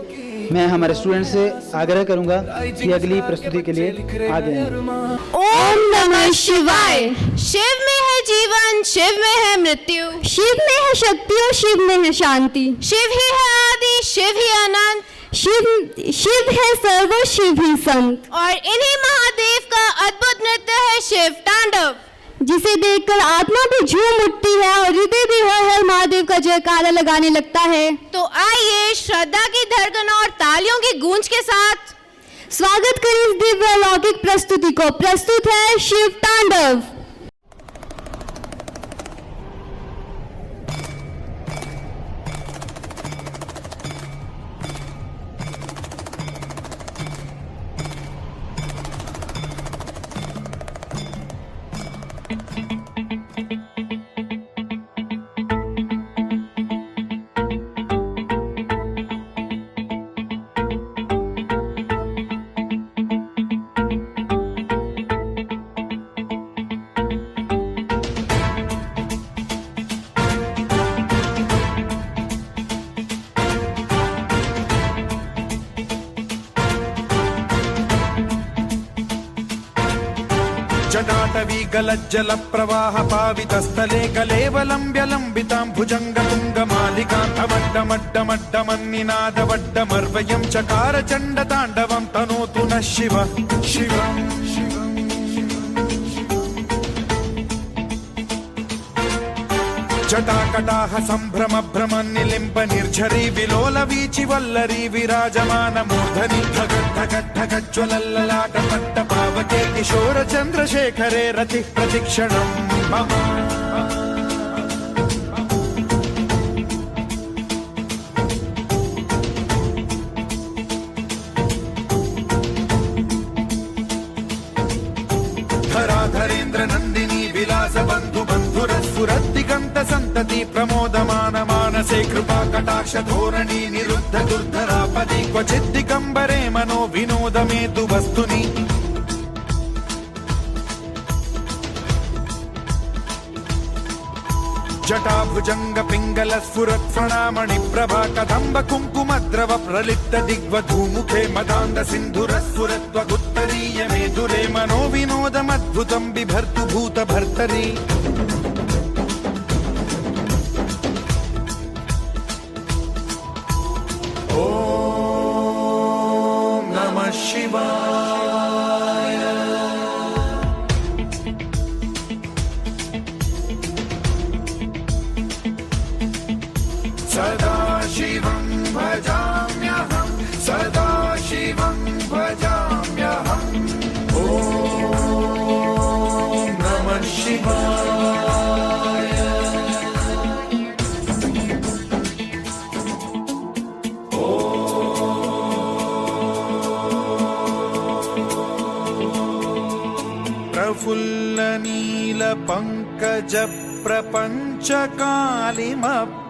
मैं हमारे स्टूडेंट से आग्रह करूंगा कि अगली प्रस्तुति के लिए आगे आएं। ओम नमः शिवाय। शिव में है जीवन, शिव में है मृत्यु, शिव में है शक्ति और शिव में है शांति। शिव ही है आदि, शिव ही अनंत, शिव है सर्व, शिव ही संत। और इन्हीं महादेव का अद्भुत नृत्य है शिव तांडव, जिसे देखकर आत्मा भी झूम उठती है और हृदय भी हर हर महादेव का जयकारा लगाने लगता है। तो आइए श्रद्धा की धड़कन और तालियों की गूंज के साथ स्वागत करें इस दिव्य अलौकिक प्रस्तुति को। प्रस्तुत है शिव तांडव। जटाटवी गलज्जल प्रवाह पावितस्थले कलेवलम्ब्य लम्बितां भुजंग तुंग मालिकांतमड्डमड्डमड्डमन्निनादवड्डमर्वयं चकार चण्ड ताण्डवं तनोतु नः शिव शिवम् जटाकटाह सम्भ्रम भ्रमन्निलिम्ब निर्झरी विलोल वीचि वल्लरी विराजमान मूर्धनि धगत् धगत् धगज्ज्वलल्ललाट पट्ट पावके किशोर चन्द्रशेखरे रतिः प्रतिक्षणं मम। धराधरेन्द्र नन्दिनी विलास बन्धु बन्धुरस्फुरद्दिगन्त सन्तति प्रमोदमान मानसे कृपा कटाक्ष धोरणी निरुद्ध दुर्धरापदि क्वचित् दिगम्बरे मनो विनोद मेतु वस्तुनि। जटाभुजंग पिंगल स्फुरत् फणामणि प्रभा कदम्ब कुङ्कुमद्रव प्रलिप्त दिग्वधूमुखे मदान्ध सिन्धुरस्फुरत्वगुत्तरीय मेधुरे मनो विनोदमद्भुतं बिभर्तु भूत भर्तरि। ओम नमः शिवाय। सदा शिवं भजाम्यहं, सदा शिवं भजाम्यहम्। ॐ नमः शिवाय। प्रफुल्ल नील पंकज प्रपंच कालिम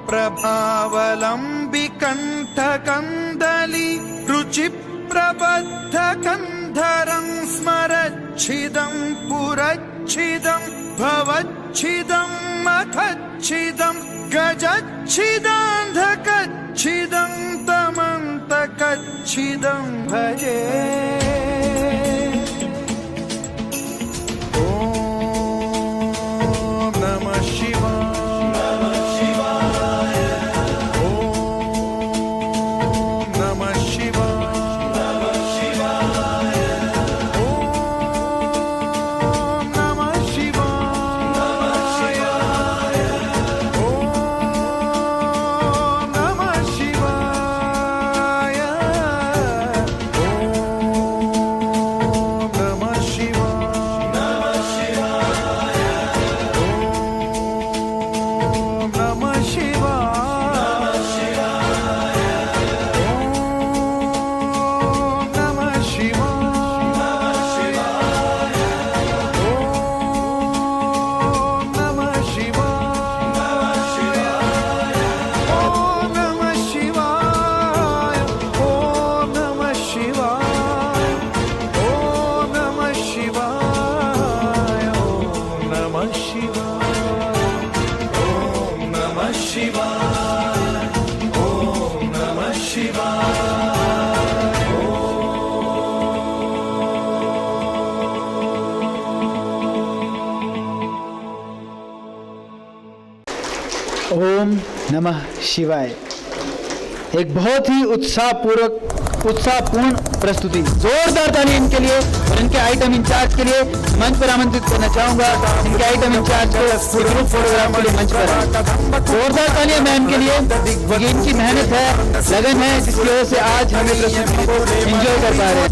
प्रभावलंबि कंठ कंदली रुचि प्रबद्ध कंधरं स्मरच्छिदं पुरच्छिदं भवच्छिदं मखच्छिदं गजच्छिदान्धकच्छिदं तमन्तकच्छिदं भजे। ओम नमः शिवाय। ओम नमः शिवाय। ओम नमः शिवाय। एक बहुत ही उत्साहपूर्ण प्रस्तुति। जोरदार ताली इनके लिए और इनके आइटम इंचार्ज के लिए मंच पर आमंत्रित करना चाहूंगा। इनके आइटम इंचार्ज को ग्रुप फोटोग्राफ के लिए मंच पर आए। जोरदार तालियां मैम के लिए, क्योंकि इनकी मेहनत है, लगन है, जिसकी वजह से आज हमें प्रस्तुति को एंजॉय कर पा रहे हैं।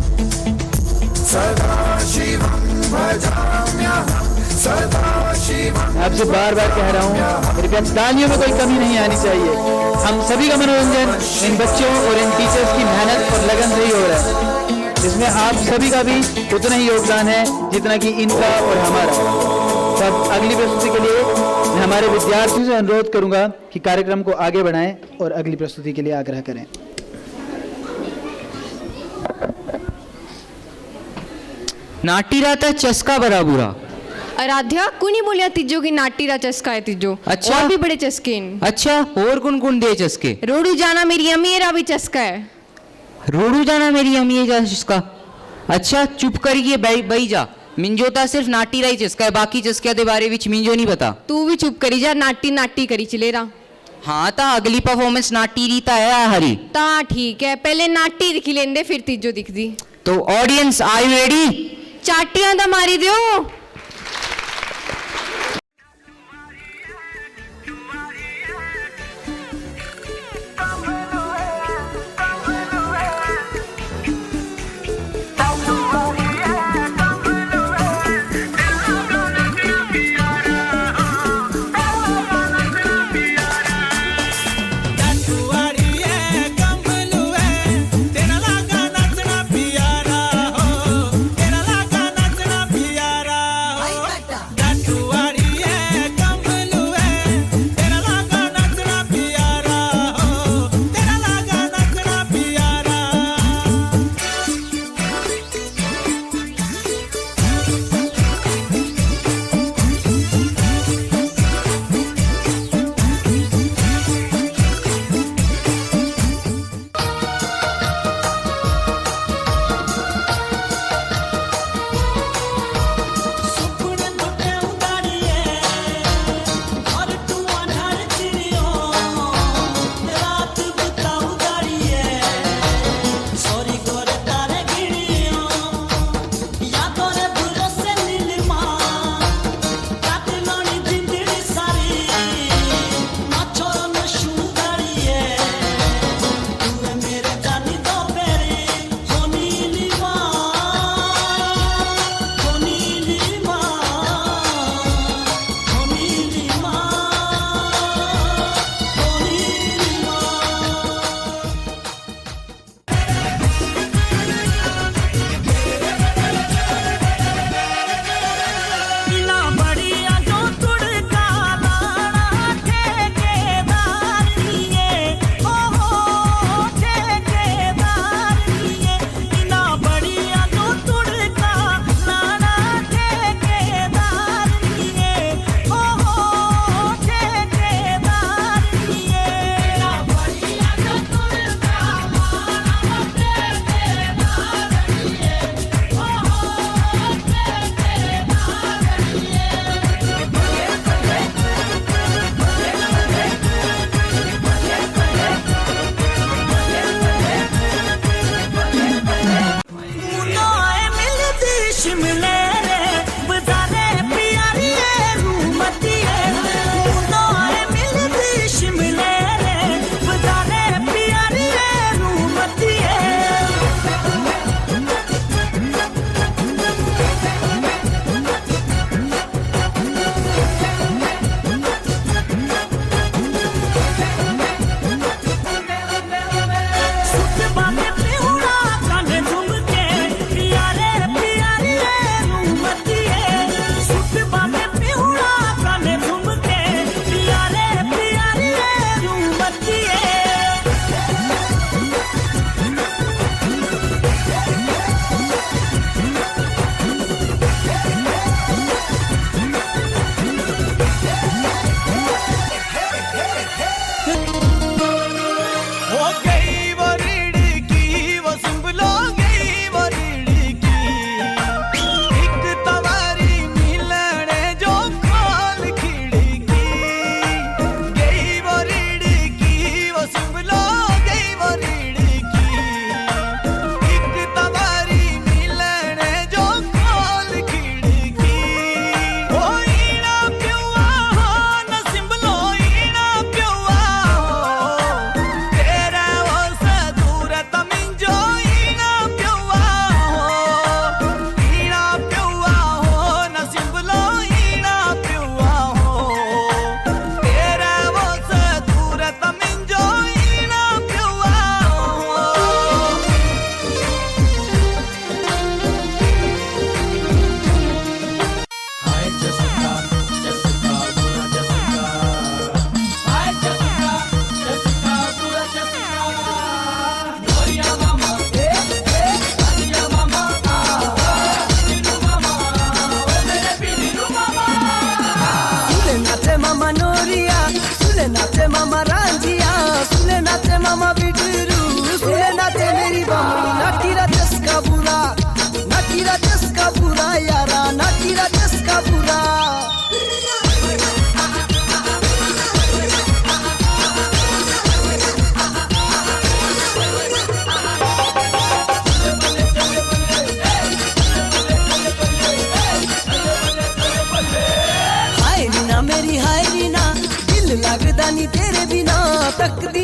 आपसे बार बार कह रहा हूँ, कृपया तालियों में कोई कमी नहीं आनी चाहिए। हम सभी का मनोरंजन इन बच्चों और इन टीचर्स की मेहनत और लगन से ही हो रहा है, जिसमें आप सभी का भी उतना ही योगदान है जितना कि इनका और हमारा। तब अगली प्रस्तुति के लिए मैं हमारे विद्यार्थियों से अनुरोध करूंगा कि कार्यक्रम को आगे बढ़ाएं और अगली प्रस्तुति के लिए आग्रह करें। नाटी राता चस्का बड़ा बुरा। आराध्या कुनी बोलिया तिजो की नाटी रा चस्का है तिजो। अच्छा। और भी बड़े चस्के इन। अच्छा, और कौन कौन दे चस्के? रोडू जाना मेरी अमीरा भी चस्का है। रोडू जाना मेरी अमीर जा चस्का। अच्छा, चुप करिए बई जा। मिंजोता सिर्फ नाटी रा ही चस्का है, बाकी चस्किया दे बारे विच मिंजो नहीं पता। तू भी चुप करी जा, नाटी नाटी करी चले रहा। हाँ ता अगली परफॉर्मेंस नाटी रीता है हरी। ता ठीक है, पहले नाटी दिखी लेंदे फिर तिजो दिखदी। तो ऑडियंस आर यू रेडी? चाटियां दा मारी दियो।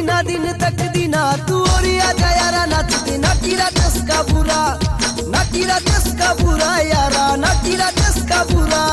ना दिन तक दीना तू ओरिया जा यारा नाचती ना कीरा चस्का बुरा ना कीरा चस्का बुरा यारा ना कीरा चस्का बुरा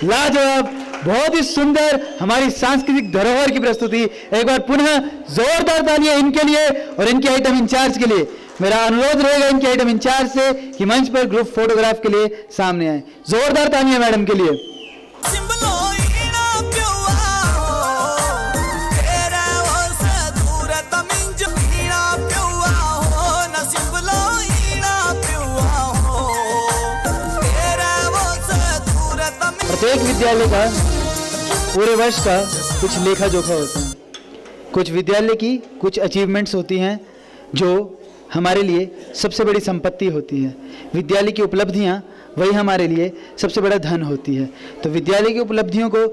लाजवाब, बहुत ही सुंदर हमारी सांस्कृतिक धरोहर की प्रस्तुति। एक बार पुनः जोरदार तालियां इनके लिए और इनके आइटम इंचार्ज के लिए। मेरा अनुरोध रहेगा इनके आइटम इंचार्ज से कि मंच पर ग्रुप फोटोग्राफ के लिए सामने आए। जोरदार तालियां मैडम के लिए। प्रत्येक विद्यालय का पूरे वर्ष का कुछ लेखा जोखा होता है। कुछ विद्यालय की कुछ अचीवमेंट्स होती हैं जो हमारे लिए सबसे बड़ी संपत्ति होती है। विद्यालय की उपलब्धियां वही हमारे लिए सबसे बड़ा धन होती है। तो विद्यालय की उपलब्धियों को,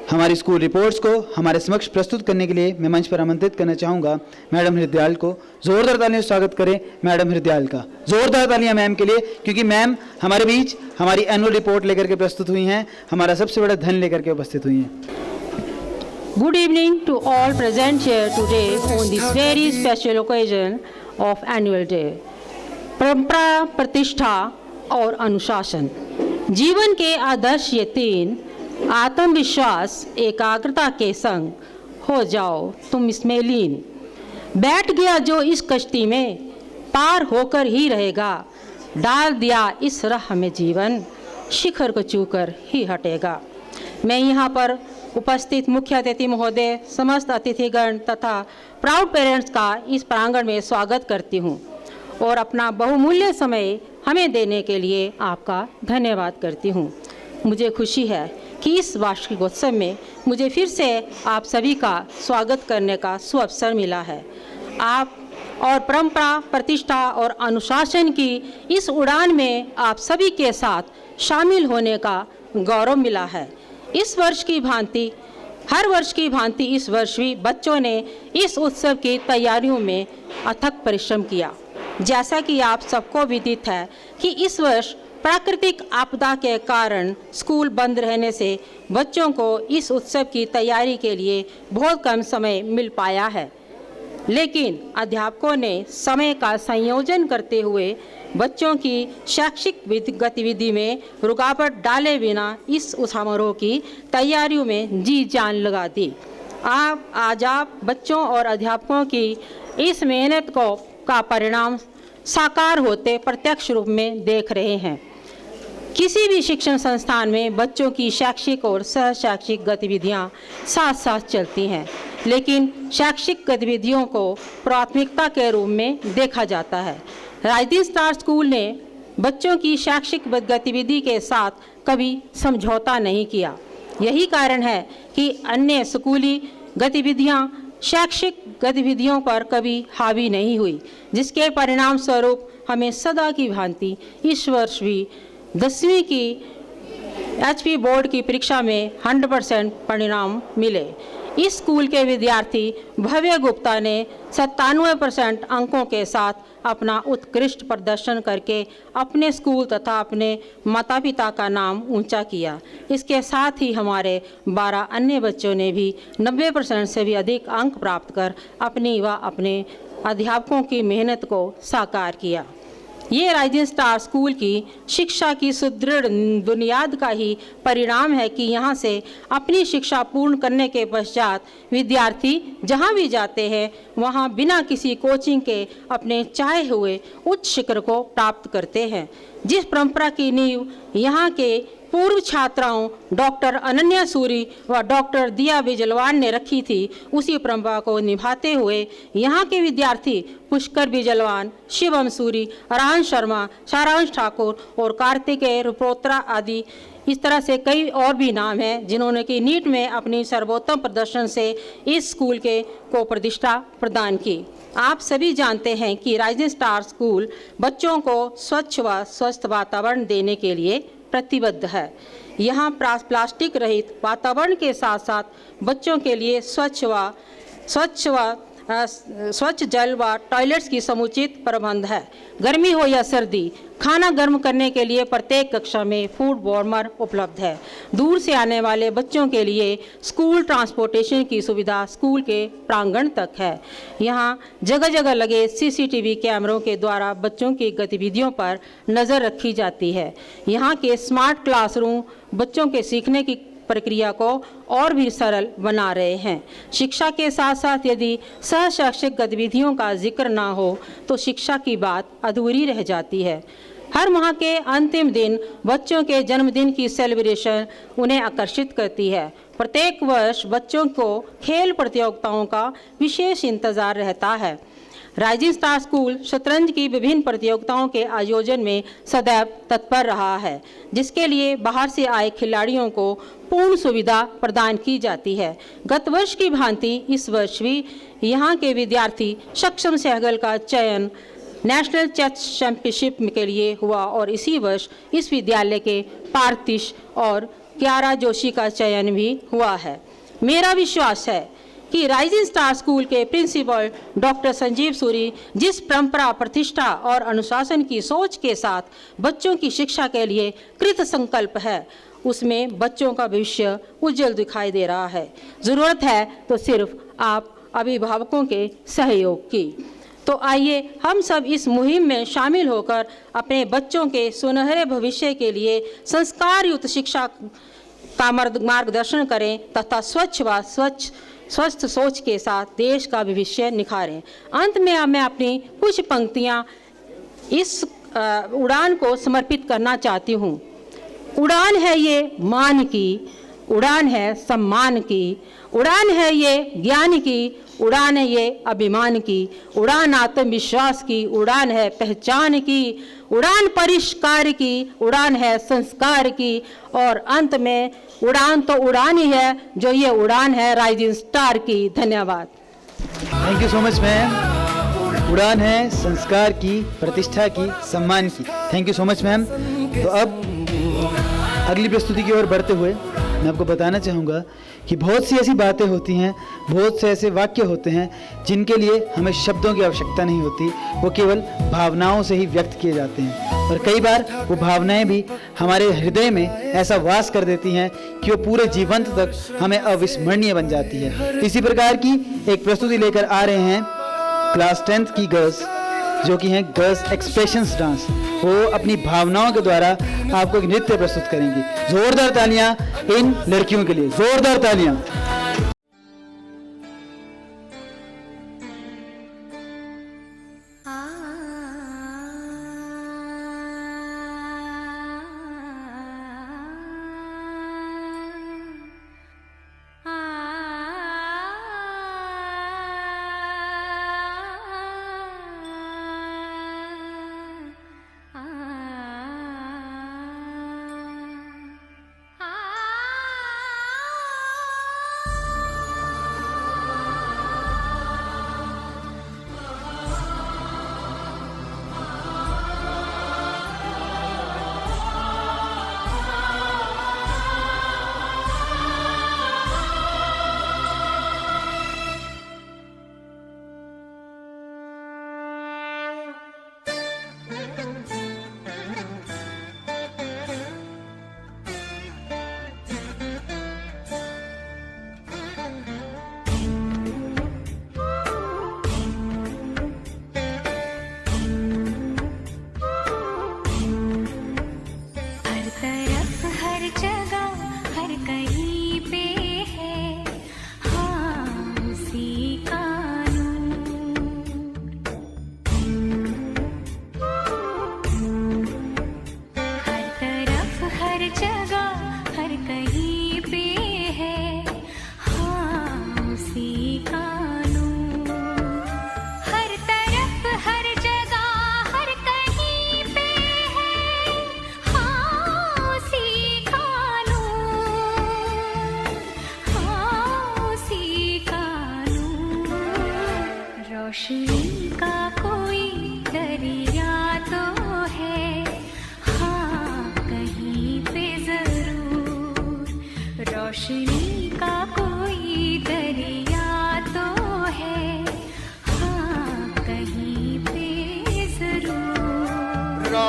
हमारी स्कूल रिपोर्ट्स को हमारे समक्ष प्रस्तुत करने के लिए मैं मंच पर आमंत्रित करना चाहूँगा मैडम हृदयाल को। जोरदार तालियों से स्वागत करें मैडम हृदयाल का। जोरदार तालियां मैम के लिए, क्योंकि मैम हमारे बीच हमारी एनुअल रिपोर्ट लेकर के प्रस्तुत हुई हैं, हमारा सबसे बड़ा धन लेकर के उपस्थित हुई हैं। Good evening to all present here today on this very special occasion of annual day. परंपरा, प्रतिष्ठा और अनुशासन, जीवन के आदर्श ये तीन। आत्मविश्वास, एकाग्रता के संग हो जाओ तुम इसमें लीन। बैठ गया जो इस कश्ती में पार होकर ही रहेगा। डाल दिया इस राह में जीवन, शिखर को छूकर ही हटेगा। मैं यहाँ पर उपस्थित मुख्य अतिथि महोदय, समस्त अतिथिगण तथा प्राउड पेरेंट्स का इस प्रांगण में स्वागत करती हूँ और अपना बहुमूल्य समय हमें देने के लिए आपका धन्यवाद करती हूँ। मुझे खुशी है कि इस वार्षिकोत्सव में मुझे फिर से आप सभी का स्वागत करने का सुअवसर मिला है। आप और परंपरा, प्रतिष्ठा और अनुशासन की इस उड़ान में आप सभी के साथ शामिल होने का गौरव मिला है। इस वर्ष की भांति, हर वर्ष की भांति इस वर्ष भी बच्चों ने इस उत्सव की तैयारियों में अथक परिश्रम किया। जैसा कि आप सबको विदित है कि इस वर्ष प्राकृतिक आपदा के कारण स्कूल बंद रहने से बच्चों को इस उत्सव की तैयारी के लिए बहुत कम समय मिल पाया है, लेकिन अध्यापकों ने समय का संयोजन करते हुए बच्चों की शैक्षिक गतिविधि में रुकावट डाले बिना इस समारोह की तैयारियों में जी जान लगा दी। आज आप बच्चों और अध्यापकों की इस मेहनत का परिणाम साकार होते प्रत्यक्ष रूप में देख रहे हैं। किसी भी शिक्षण संस्थान में बच्चों की शैक्षिक और सह शैक्षिक गतिविधियां साथ साथ चलती हैं, लेकिन शैक्षिक गतिविधियों को प्राथमिकता के रूप में देखा जाता है। राइजिंग स्टार स्कूल ने बच्चों की शैक्षिक गतिविधि के साथ कभी समझौता नहीं किया। यही कारण है कि अन्य स्कूली गतिविधियां शैक्षिक गतिविधियों पर कभी हावी नहीं हुई, जिसके परिणाम स्वरूप हमें सदा की भांति इस वर्ष भी 10वीं की HP बोर्ड की परीक्षा में 100% परिणाम मिले। इस स्कूल के विद्यार्थी भव्य गुप्ता ने 97% अंकों के साथ अपना उत्कृष्ट प्रदर्शन करके अपने स्कूल तथा अपने माता पिता का नाम ऊंचा किया। इसके साथ ही हमारे 12 अन्य बच्चों ने भी 90% से भी अधिक अंक प्राप्त कर अपनी व अपने अध्यापकों की मेहनत को साकार किया। ये राइजिंग स्टार स्कूल की शिक्षा की सुदृढ़ बुनियाद का ही परिणाम है कि यहाँ से अपनी शिक्षा पूर्ण करने के पश्चात विद्यार्थी जहाँ भी जाते हैं वहाँ बिना किसी कोचिंग के अपने चाहे हुए उच्च शिखर को प्राप्त करते हैं। जिस परंपरा की नींव यहाँ के पूर्व छात्राओं डॉक्टर अनन्या सूरी व डॉक्टर दिया बिजलवान ने रखी थी, उसी परंपरा को निभाते हुए यहाँ के विद्यार्थी पुष्कर बिजलवान, शिवम सूरी, रान शर्मा, सारांश ठाकुर और कार्तिकेय रुपोत्रा आदि इस तरह से कई और भी नाम हैं जिन्होंने कि नीट में अपनी सर्वोत्तम प्रदर्शन से इस स्कूल को प्रतिष्ठा प्रदान की। आप सभी जानते हैं कि राइजिंग स्टार स्कूल बच्चों को स्वच्छ व स्वस्थ वातावरण देने के लिए प्रतिबद्ध है। यहाँ प्लास्टिक रहित वातावरण के साथ साथ बच्चों के लिए स्वच्छ जल व टॉयलेट्स की समुचित प्रबंध है। गर्मी हो या सर्दी, खाना गर्म करने के लिए प्रत्येक कक्षा में फूड वार्मर उपलब्ध है। दूर से आने वाले बच्चों के लिए स्कूल ट्रांसपोर्टेशन की सुविधा स्कूल के प्रांगण तक है। यहाँ जगह जगह लगे सीसीटीवी कैमरों के द्वारा बच्चों की गतिविधियों पर नज़र रखी जाती है। यहाँ के स्मार्ट क्लासरूम बच्चों के सीखने की प्रक्रिया को और भी सरल बना रहे हैं। शिक्षा के साथ साथ यदि सहशैक्षिक गतिविधियों का जिक्र ना हो तो शिक्षा की बात अधूरी रह जाती है। हर माह के अंतिम दिन बच्चों के जन्मदिन की सेलिब्रेशन उन्हें आकर्षित करती है। प्रत्येक वर्ष बच्चों को खेल प्रतियोगिताओं का विशेष इंतजार रहता है। राइजिंग स्टार स्कूल शतरंज की विभिन्न प्रतियोगिताओं के आयोजन में सदैव तत्पर रहा है, जिसके लिए बाहर से आए खिलाड़ियों को पूर्ण सुविधा प्रदान की जाती है। गत वर्ष की भांति इस वर्ष भी यहाँ के विद्यार्थी सक्षम सहगल का चयन नेशनल चेस चैंपियनशिप के लिए हुआ और इसी वर्ष इस विद्यालय के पार्थिश और कियारा जोशी का चयन भी हुआ है। मेरा विश्वास है कि राइजिंग स्टार स्कूल के प्रिंसिपल डॉक्टर संजीव सूरी जिस परंपरा, प्रतिष्ठा और अनुशासन की सोच के साथ बच्चों की शिक्षा के लिए कृत संकल्प है, उसमें बच्चों का भविष्य उज्जवल दिखाई दे रहा है। ज़रूरत है तो सिर्फ आप अभिभावकों के सहयोग की। तो आइए हम सब इस मुहिम में शामिल होकर अपने बच्चों के सुनहरे भविष्य के लिए संस्कारयुक्त शिक्षा का मार्गदर्शन करें तथा स्वच्छ व स्वस्थ सोच के साथ देश का भविष्य निखारें। अंत में मैं अपनी कुछ पंक्तियां इस उड़ान को समर्पित करना चाहती हूँ। उड़ान है ये मान की, उड़ान है सम्मान की, उड़ान है ये ज्ञान की, उड़ान है ये अभिमान की, उड़ान आत्मविश्वास की, उड़ान है पहचान की, उड़ान परिष्कार की, उड़ान है संस्कार की और अंत में उड़ान तो उड़ान ही है जो ये उड़ान है राइजिंग स्टार की। धन्यवाद। Thank you so much ma'am. उड़ान है संस्कार की, प्रतिष्ठा की, सम्मान की। Thank you so much ma'am. तो अब अगली प्रस्तुति की ओर बढ़ते हुए मैं आपको बताना चाहूँगा कि बहुत सी ऐसी बातें होती हैं, बहुत से ऐसे वाक्य होते हैं जिनके लिए हमें शब्दों की आवश्यकता नहीं होती, वो केवल भावनाओं से ही व्यक्त किए जाते हैं। और कई बार वो भावनाएं भी हमारे हृदय में ऐसा वास कर देती हैं कि वो पूरे जीवन तक हमें अविस्मरणीय बन जाती है। इसी प्रकार की एक प्रस्तुति लेकर आ रहे हैं क्लास 10th की गर्ल्स, जो कि हैं गर्ल्स एक्सप्रेशंस डांस। वो अपनी भावनाओं के द्वारा आपको एक नृत्य प्रस्तुत करेंगी। जोरदार तालियां इन लड़कियों के लिए, जोरदार तालियां।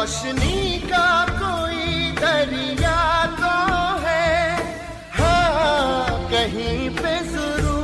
रोशनी का कोई दरिया तो है, हाँ कहीं पे जरूर।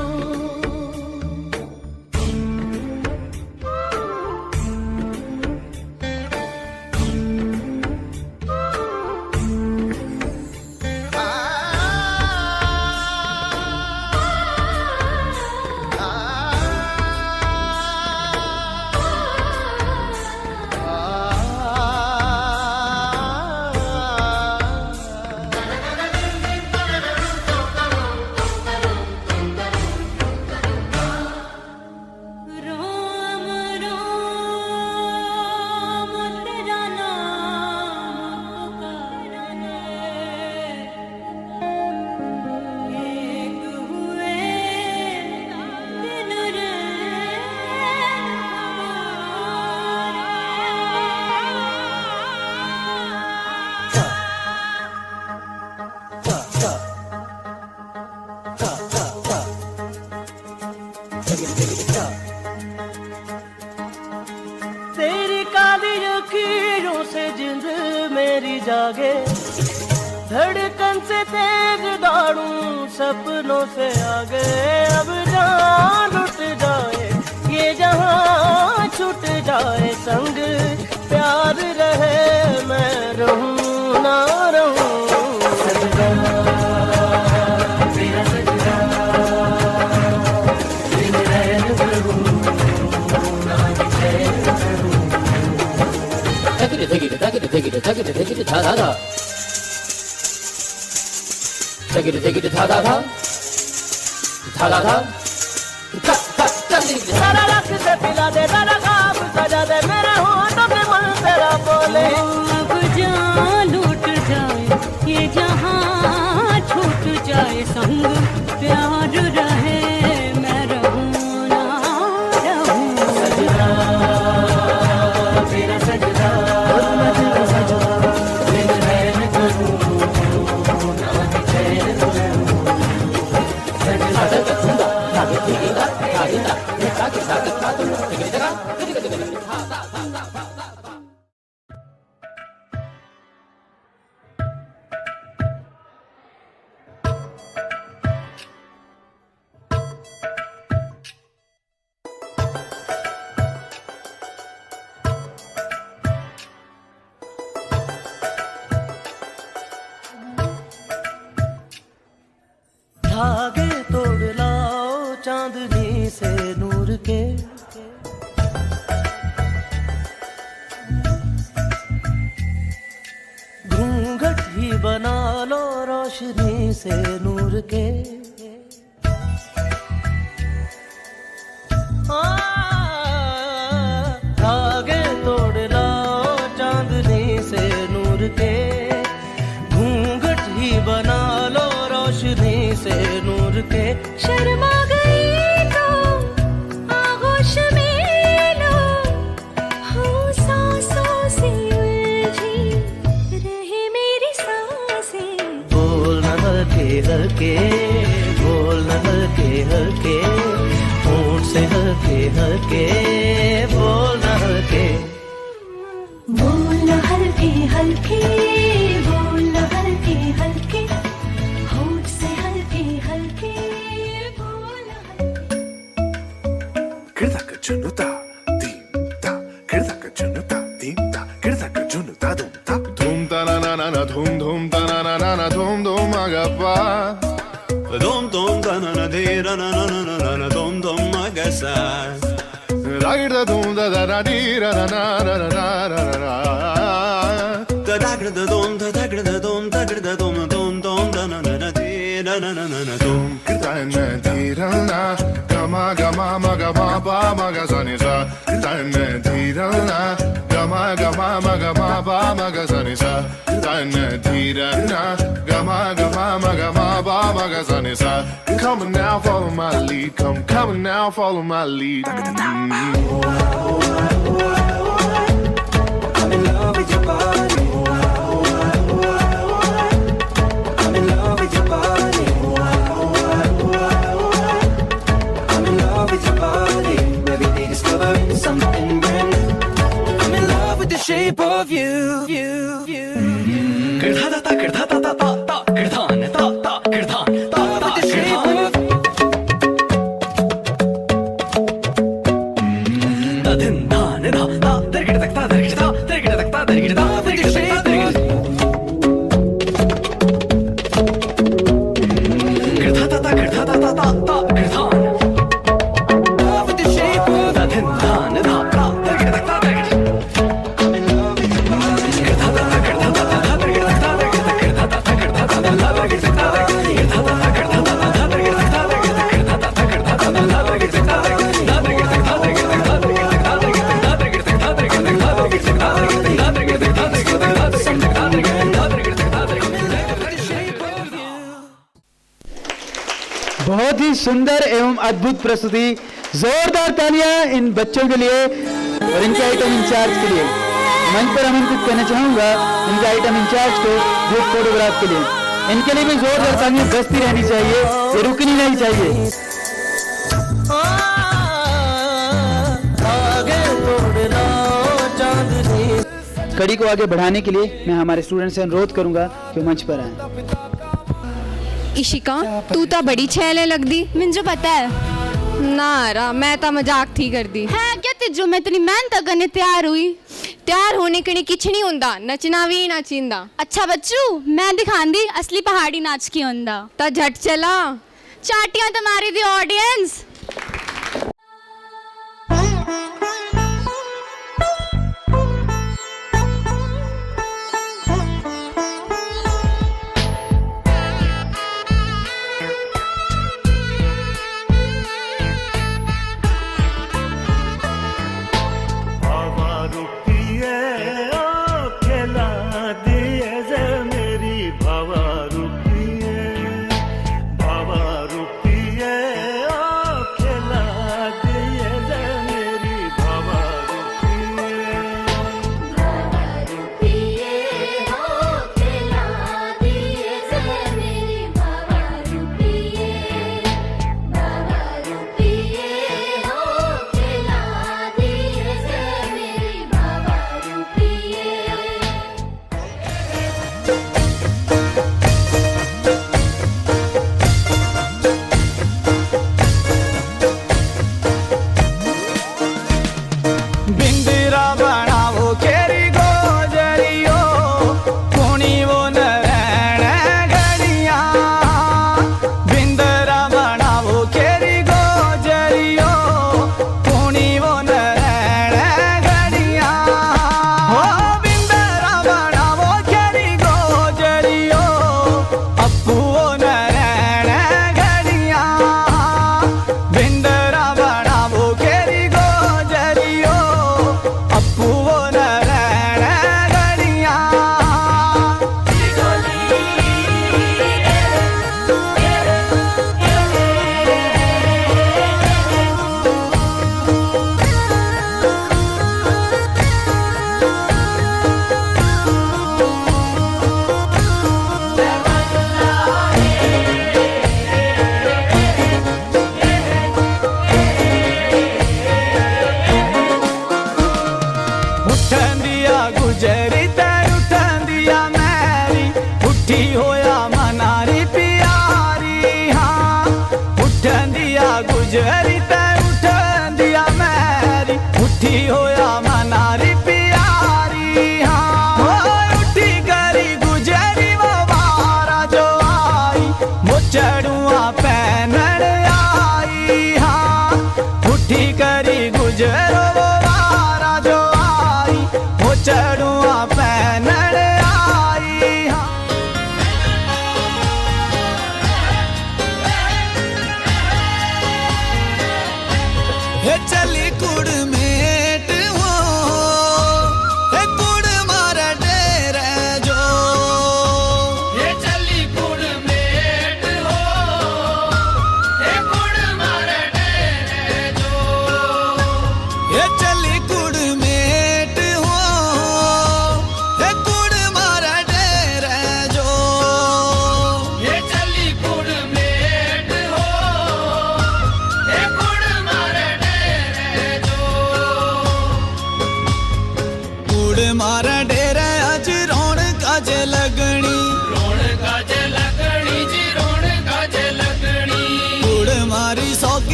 तेरी काली लकीरों से जिंद मेरी जागे, धड़कन से तेज दौड़ूं सपनों से आगे। अब जान उठ जाए ये जहां छूट जाए, संग प्यार रहे मैं रहूं ना रहूं। सजदा तेरा सजदा दिन रैन भरूं ना चैन भरूं। Take it, take it, take it, take it, take it, take it, da da da. Take it, take it, da da da. Da da da. सारा रख से पिला दे, सारा ख्वाब सजा दे, मेरे होठों पे मन तेरा बोले। अब जान लूट जाए ये जहां छूट जाए, संग प्यार रहे मैं रहूं ना रहूं। सजदा तेरा सजदा दिन रैन भरूं ना चैन भरूं। धागे तोड़ लाओ चांदनी से नूर के, घूंघट ही बना लो रोशनी से नूर के। धागे तोड़ लाओ चांदनी से नूर के, घूंघट ही बना लो रोशनी से नूर के। शर्मा गई तो आगोश में लो, हो सांसों से उलझी रहे मेरी सांसें। बोल न हल्के हल्के, बोल न हल्के हल्के, होंठ से हल्के हल्के, बोल न हल्के। बोल न हल्के हल्के, बोल न हल्के हल्के, होंठ से हल्के हल्के, बोल न हल्के। Kirdaka junuta, dimta. Kirdaka junuta, dimta. Kirdaka junuta, dumta. Dum ta na na na na, dum dum ta na na na na, dum dum agapa. Dum dum ta na na de ra na na na na na, dum dum agasa. Da dum da da da di ra na na na na na na. Da da da dum da da da dum da da dum dum dum da na na na di na na na na na dum. Kirtana di ra na, gama gama ma gama ba ma ga sa ni sa. Kirtana di ra na, gama gama ma gama ba ma ga sa ni sa. Kirtana di ra na, gama gama ma gama ba ma ga sa ni sa. Come on now, follow my lead. Come on now, follow my lead. I'm in love with your body. I'm in love with your body. I'm in love with your body. Every day discovering something brand new. I'm in love with the shape of of you. With the shape of बहुत ही सुंदर एवं अद्भुत प्रस्तुति। जोरदार तालियां इन बच्चों के लिए और इनके आइटम इंचार्ज के लिए। मंच पर आमंत्रित करना चाहूंगा इनके आइटम इंचार्ज को ग्रुप फोटोग्राफ के लिए। इनके लिए भी जोरदार तालियां बजती रहनी चाहिए, ये रुकनी नहीं चाहिए। कड़ी को आगे बढ़ाने के लिए मैं हमारे स्टूडेंट से अनुरोध करूंगा कि मंच पर आए। इशिका तू तो बड़ी छैल है लगदी। मुझे पता है ना रा, मैं तो मजाक थी कर दी है क्या तिजो। मैं इतनी मेहनत करने तैयार हुई। तैयार होने के लिए किछ नहीं होंदा, नचना भी नचिंदा। अच्छा बच्चू मैं दिखांदी असली पहाड़ी नाच की होंदा। तो झट चला चाटियां तुम्हारी दी ऑडियंस।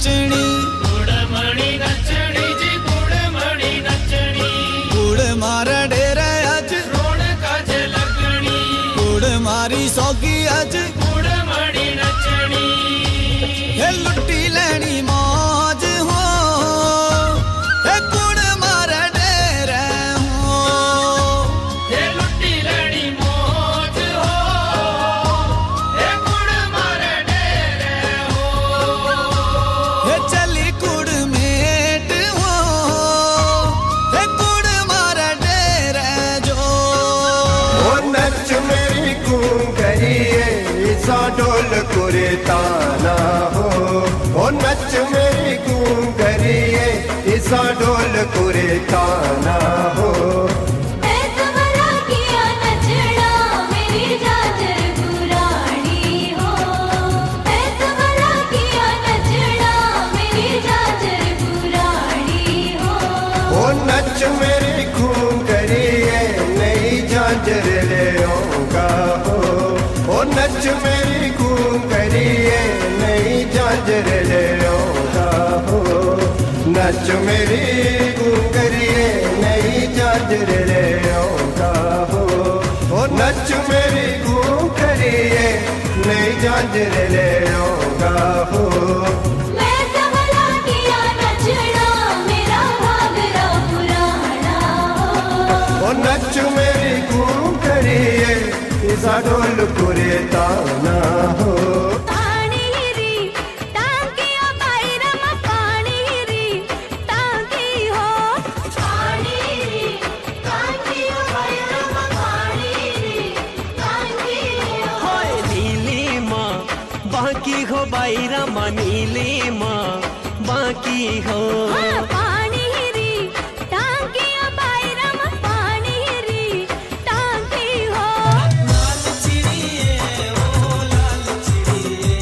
नचनी गुड़मणी नचनी जी गुड़मणी नचनी गुड़ मारे डेरे अज रौनक ज लगनी गुड़ मारी सौगी अज गुड़मणी नचनी हे लुट्टी लेनी मौज हो हे गुड़ मारे डेरे हो हे लुट्टी लेनी मौज हो हे गुड़मारे डेरे हो हे चली गुड़ मेट हो हे गुड़ मारे डेरे जो ओ नच मेरी घूंघरिए सा ढोल कुरे ताना हो ओ नच मेरी घूंघरिए सा ढोल कुरे ताना हो ऐतवारा किया नचना मेरी जाजर पुरानी हो ऐतवारा किया नचना मेरी जाजर पुरानी हो ओ नच मेरी घूंघरिए नई झांझर ले आऊंगा हो ओ नच मेरी घूंघरिए नई झांझर ले आऊंगा हो नच मेरी घूंघरिए नई झांझर ले आऊंगा हो ओ नच मेरी घूंघरिए नई झांझर ले आऊंगा हो मैं ऐतवारा किया नचना मेरा घाघरा पुराना हो ओ नच मेरी घूंघरिए सा ढोल कुरे ताना हो पानी री टांकिया बाईरम पानी री टांकी हो पानी री टांकिया बाईरम पानी री टांकी हो हाय नीली माँ बाकी हो बाईरा माँ नीली माँ बाकी हो हाँ, पानी री टांकिया बाईरम पानी री टांकी हो लाल चिड़िए ओ लाल चिड़िए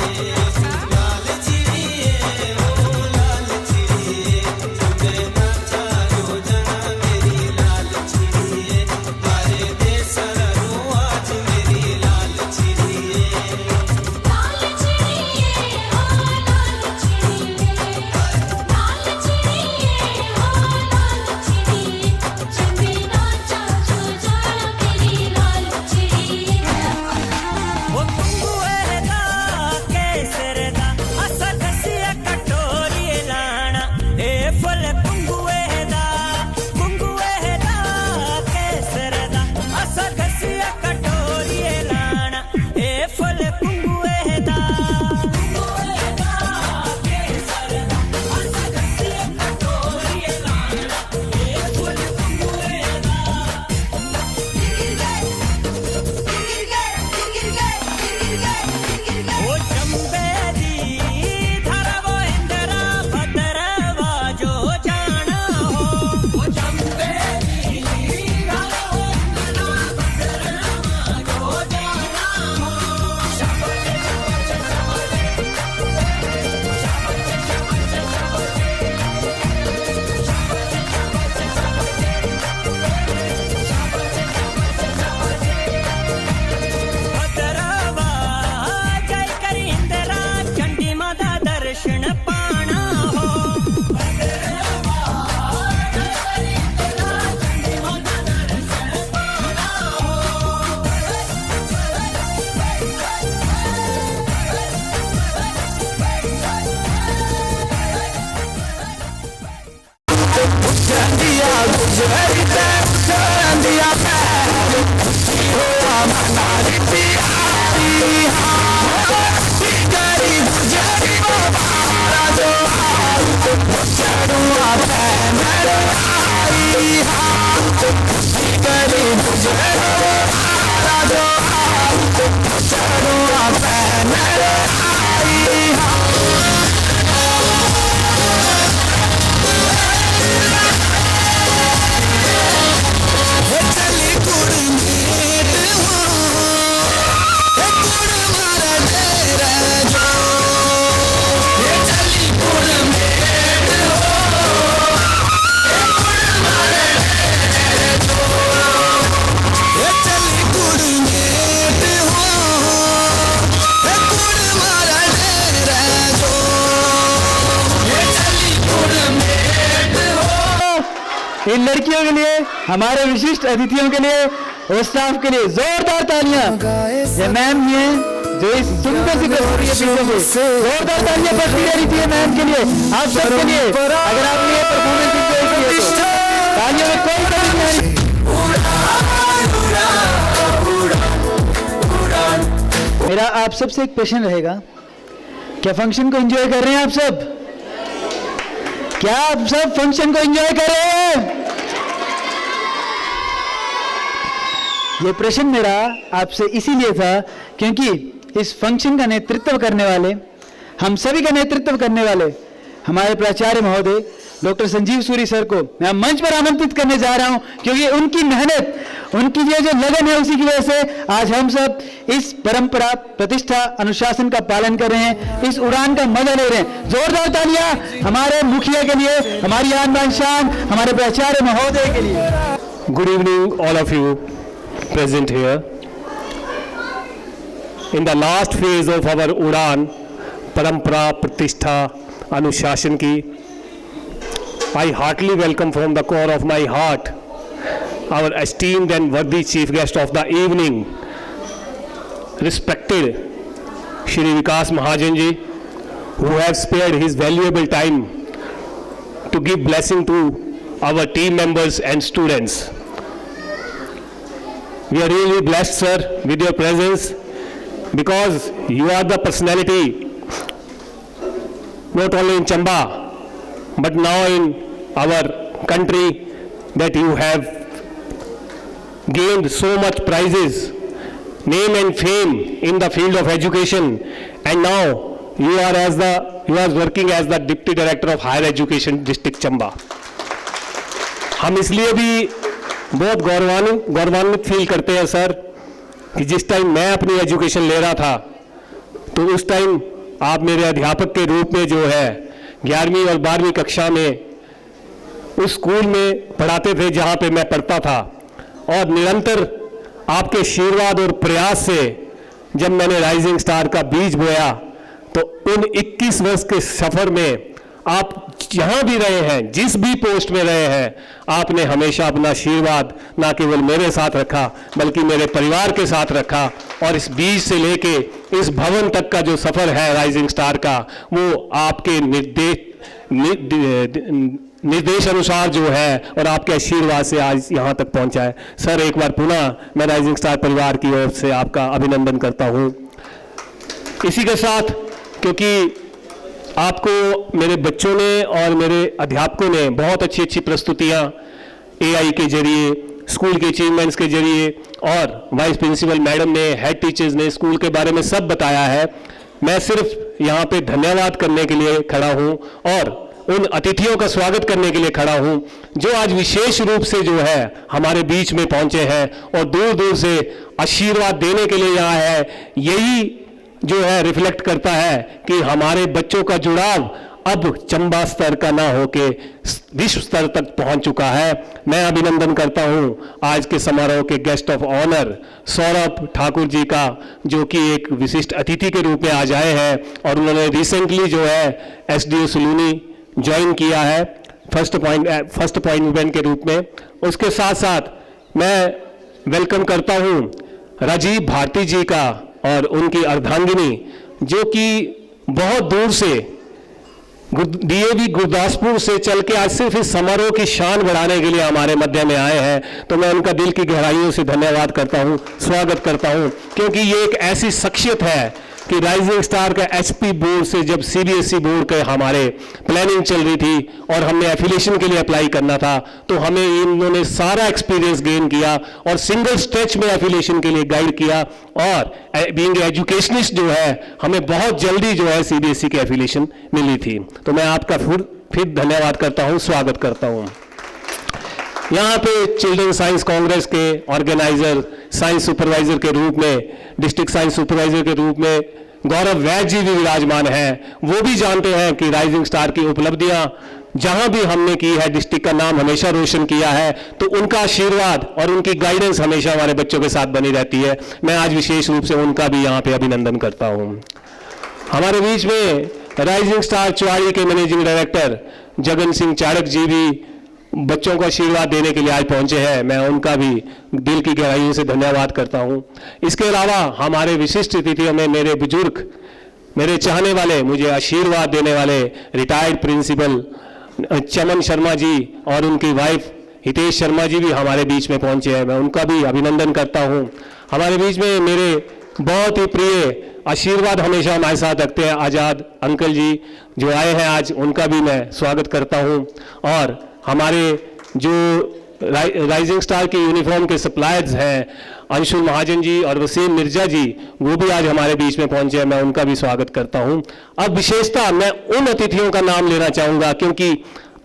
लाल चिड़िए इन लड़कियों के लिए, हमारे विशिष्ट अतिथियों के लिए और स्टाफ के लिए जोरदार तालियां। ये मैम ही हैं जो इस सुंदर सी प्रस्तुति के पीछे से जोरदार तालियां बजती रही थी मैम के लिए, आप सबके लिए। अगर आपने ये परफॉर्मेंस एंजॉय की है तो तालियों में कोई कमी नहीं। मेरा आप सबसे एक प्रश्न रहेगा, क्या फंक्शन को एंजॉय कर रहे हैं आप सब? क्या आप सब फंक्शन को एंजॉय कर रहे हैं? ये प्रश्न मेरा आपसे इसीलिए था क्योंकि इस फंक्शन का नेतृत्व करने वाले, हम सभी का नेतृत्व करने वाले हमारे प्राचार्य महोदय डॉक्टर संजीव सूरी सर को मैं मंच पर आमंत्रित करने जा रहा हूं, क्योंकि उनकी मेहनत, उनकी ये जो लगन है, उसी की वजह से आज हम सब इस परंपरा, प्रतिष्ठा, अनुशासन का पालन कर रहे हैं, इस उड़ान का मजा ले रहे हैं। जोरदार तालियां हमारे मुखिया के लिए, हमारी आन बान शान, हमारे प्राचार्य महोदय के लिए। Good evening all of you present here. In the last phase of our Udan, Parampara, Pratishtha, Anushashan ki, I heartily welcome from the core of my heart our esteemed and worthy chief guest of the evening, respected Shri Vikas Mahajan ji, who has spared his valuable time to give blessing to our team members and students. We are really blessed, sir, with your presence, because you are the personality not only in Chamba but now in our country, that you have gained so much prizes, name and fame in the field of education, and now you are working as the Deputy Director of Higher Education, District Chamba. हम इसलिए भी बहुत गौरवान्वित फील करते हैं सर कि जिस टाइम मैं अपनी एजुकेशन ले रहा था तो उस टाइम आप मेरे अध्यापक के रूप में जो है 11वीं और 12वीं कक्षा में उस स्कूल में पढ़ाते थे जहाँ पे मैं पढ़ता था, और निरंतर आपके आशीर्वाद और प्रयास से जब मैंने राइजिंग स्टार का बीज बोया तो उन 21 वर्ष के सफ़र में आप जहां भी रहे हैं, जिस भी पोस्ट में रहे हैं, आपने हमेशा अपना आशीर्वाद न केवल मेरे साथ रखा बल्कि मेरे परिवार के साथ रखा, और इस बीज से लेके इस भवन तक का जो सफर है राइजिंग स्टार का, वो आपके निर्देश अनुसार जो है और आपके आशीर्वाद से आज यहाँ तक पहुँचा है। सर, एक बार पुनः मैं राइजिंग स्टार परिवार की ओर से आपका अभिनंदन करता हूँ। इसी के साथ, क्योंकि आपको मेरे बच्चों ने और मेरे अध्यापकों ने बहुत अच्छी अच्छी प्रस्तुतियाँ AI के जरिए, स्कूल के अचीवमेंट्स के जरिए, और वाइस प्रिंसिपल मैडम ने, हेड टीचर्स ने स्कूल के बारे में सब बताया है। मैं सिर्फ यहाँ पे धन्यवाद करने के लिए खड़ा हूँ और उन अतिथियों का स्वागत करने के लिए खड़ा हूँ जो आज विशेष रूप से जो है हमारे बीच में पहुँचे हैं और दूर दूर से आशीर्वाद देने के लिए यहाँ है। यही जो है रिफ्लेक्ट करता है कि हमारे बच्चों का जुड़ाव अब चंबा स्तर का ना होके विश्व स्तर तक पहुंच चुका है। मैं अभिनंदन करता हूं आज के समारोह के guest of honour Saurabh Thakur ji का, जो कि एक विशिष्ट अतिथि के रूप में आज आए हैं, और उन्होंने रिसेंटली जो है SDO सलूनी ज्वाइन किया है फर्स्ट अपॉइंटमेंट के रूप में। उसके साथ साथ मैं वेलकम करता हूं राजीव भारती जी का और उनकी अर्धांगिनी, जो कि बहुत दूर से DAV गुरदासपुर से चल के आज सिर्फ इस समारोह की शान बढ़ाने के लिए हमारे मध्य में आए हैं। तो मैं उनका दिल की गहराइयों से धन्यवाद करता हूं, स्वागत करता हूं, क्योंकि ये एक ऐसी शख्सियत है कि राइजिंग स्टार का HP बोर्ड से जब CBSE बोर्ड के हमारे प्लानिंग चल रही थी और हमने एफिलिएशन के लिए अप्लाई करना था, तो हमें इन्होंने सारा एक्सपीरियंस गेन किया और सिंगल स्ट्रेच में एफिलिएशन के लिए गाइड किया, और बीइंग एजुकेशनिस्ट जो है हमें बहुत जल्दी जो है CBSE की एफिलिएशन मिली थी। तो मैं आपका फिर धन्यवाद करता हूँ, स्वागत करता हूँ। यहाँ पे चिल्ड्रन साइंस कांग्रेस के ऑर्गेनाइजर, साइंस सुपरवाइजर के रूप में, डिस्ट्रिक्ट साइंस सुपरवाइजर के रूप में गौरव वैद्य जी भी विराजमान हैं। वो भी जानते हैं कि राइजिंग स्टार की उपलब्धियां जहां भी हमने की है, डिस्ट्रिक्ट का नाम हमेशा रोशन किया है, तो उनका आशीर्वाद और उनकी गाइडेंस हमेशा हमारे बच्चों के साथ बनी रहती है। मैं आज विशेष रूप से उनका भी यहाँ पे अभिनंदन करता हूँ। हमारे बीच में राइजिंग स्टार चुवाड़ी के मैनेजिंग डायरेक्टर जगन सिंह चाड़क जी भी बच्चों को आशीर्वाद देने के लिए आज पहुंचे हैं, मैं उनका भी दिल की गहराइयों से धन्यवाद करता हूं। इसके अलावा हमारे विशिष्ट अतिथियों में मेरे बुजुर्ग, मेरे चाहने वाले, मुझे आशीर्वाद देने वाले रिटायर्ड प्रिंसिपल चमन शर्मा जी और उनकी वाइफ हितेश शर्मा जी भी हमारे बीच में पहुंचे हैं, मैं उनका भी अभिनंदन करता हूं। हमारे बीच में मेरे बहुत ही प्रिय आशीर्वाद हमेशा हमारे साथ रखते हैं आज़ाद अंकल जी जो आए हैं आज, उनका भी मैं स्वागत करता हूं। और हमारे जो राइजिंग स्टार की यूनिफॉर्म के सप्लायर्स हैं अंशुल महाजन जी और वसीम मिर्जा जी, वो भी आज हमारे बीच में पहुंचे हैं, मैं उनका भी स्वागत करता हूं। अब विशेषता मैं उन अतिथियों का नाम लेना चाहूँगा क्योंकि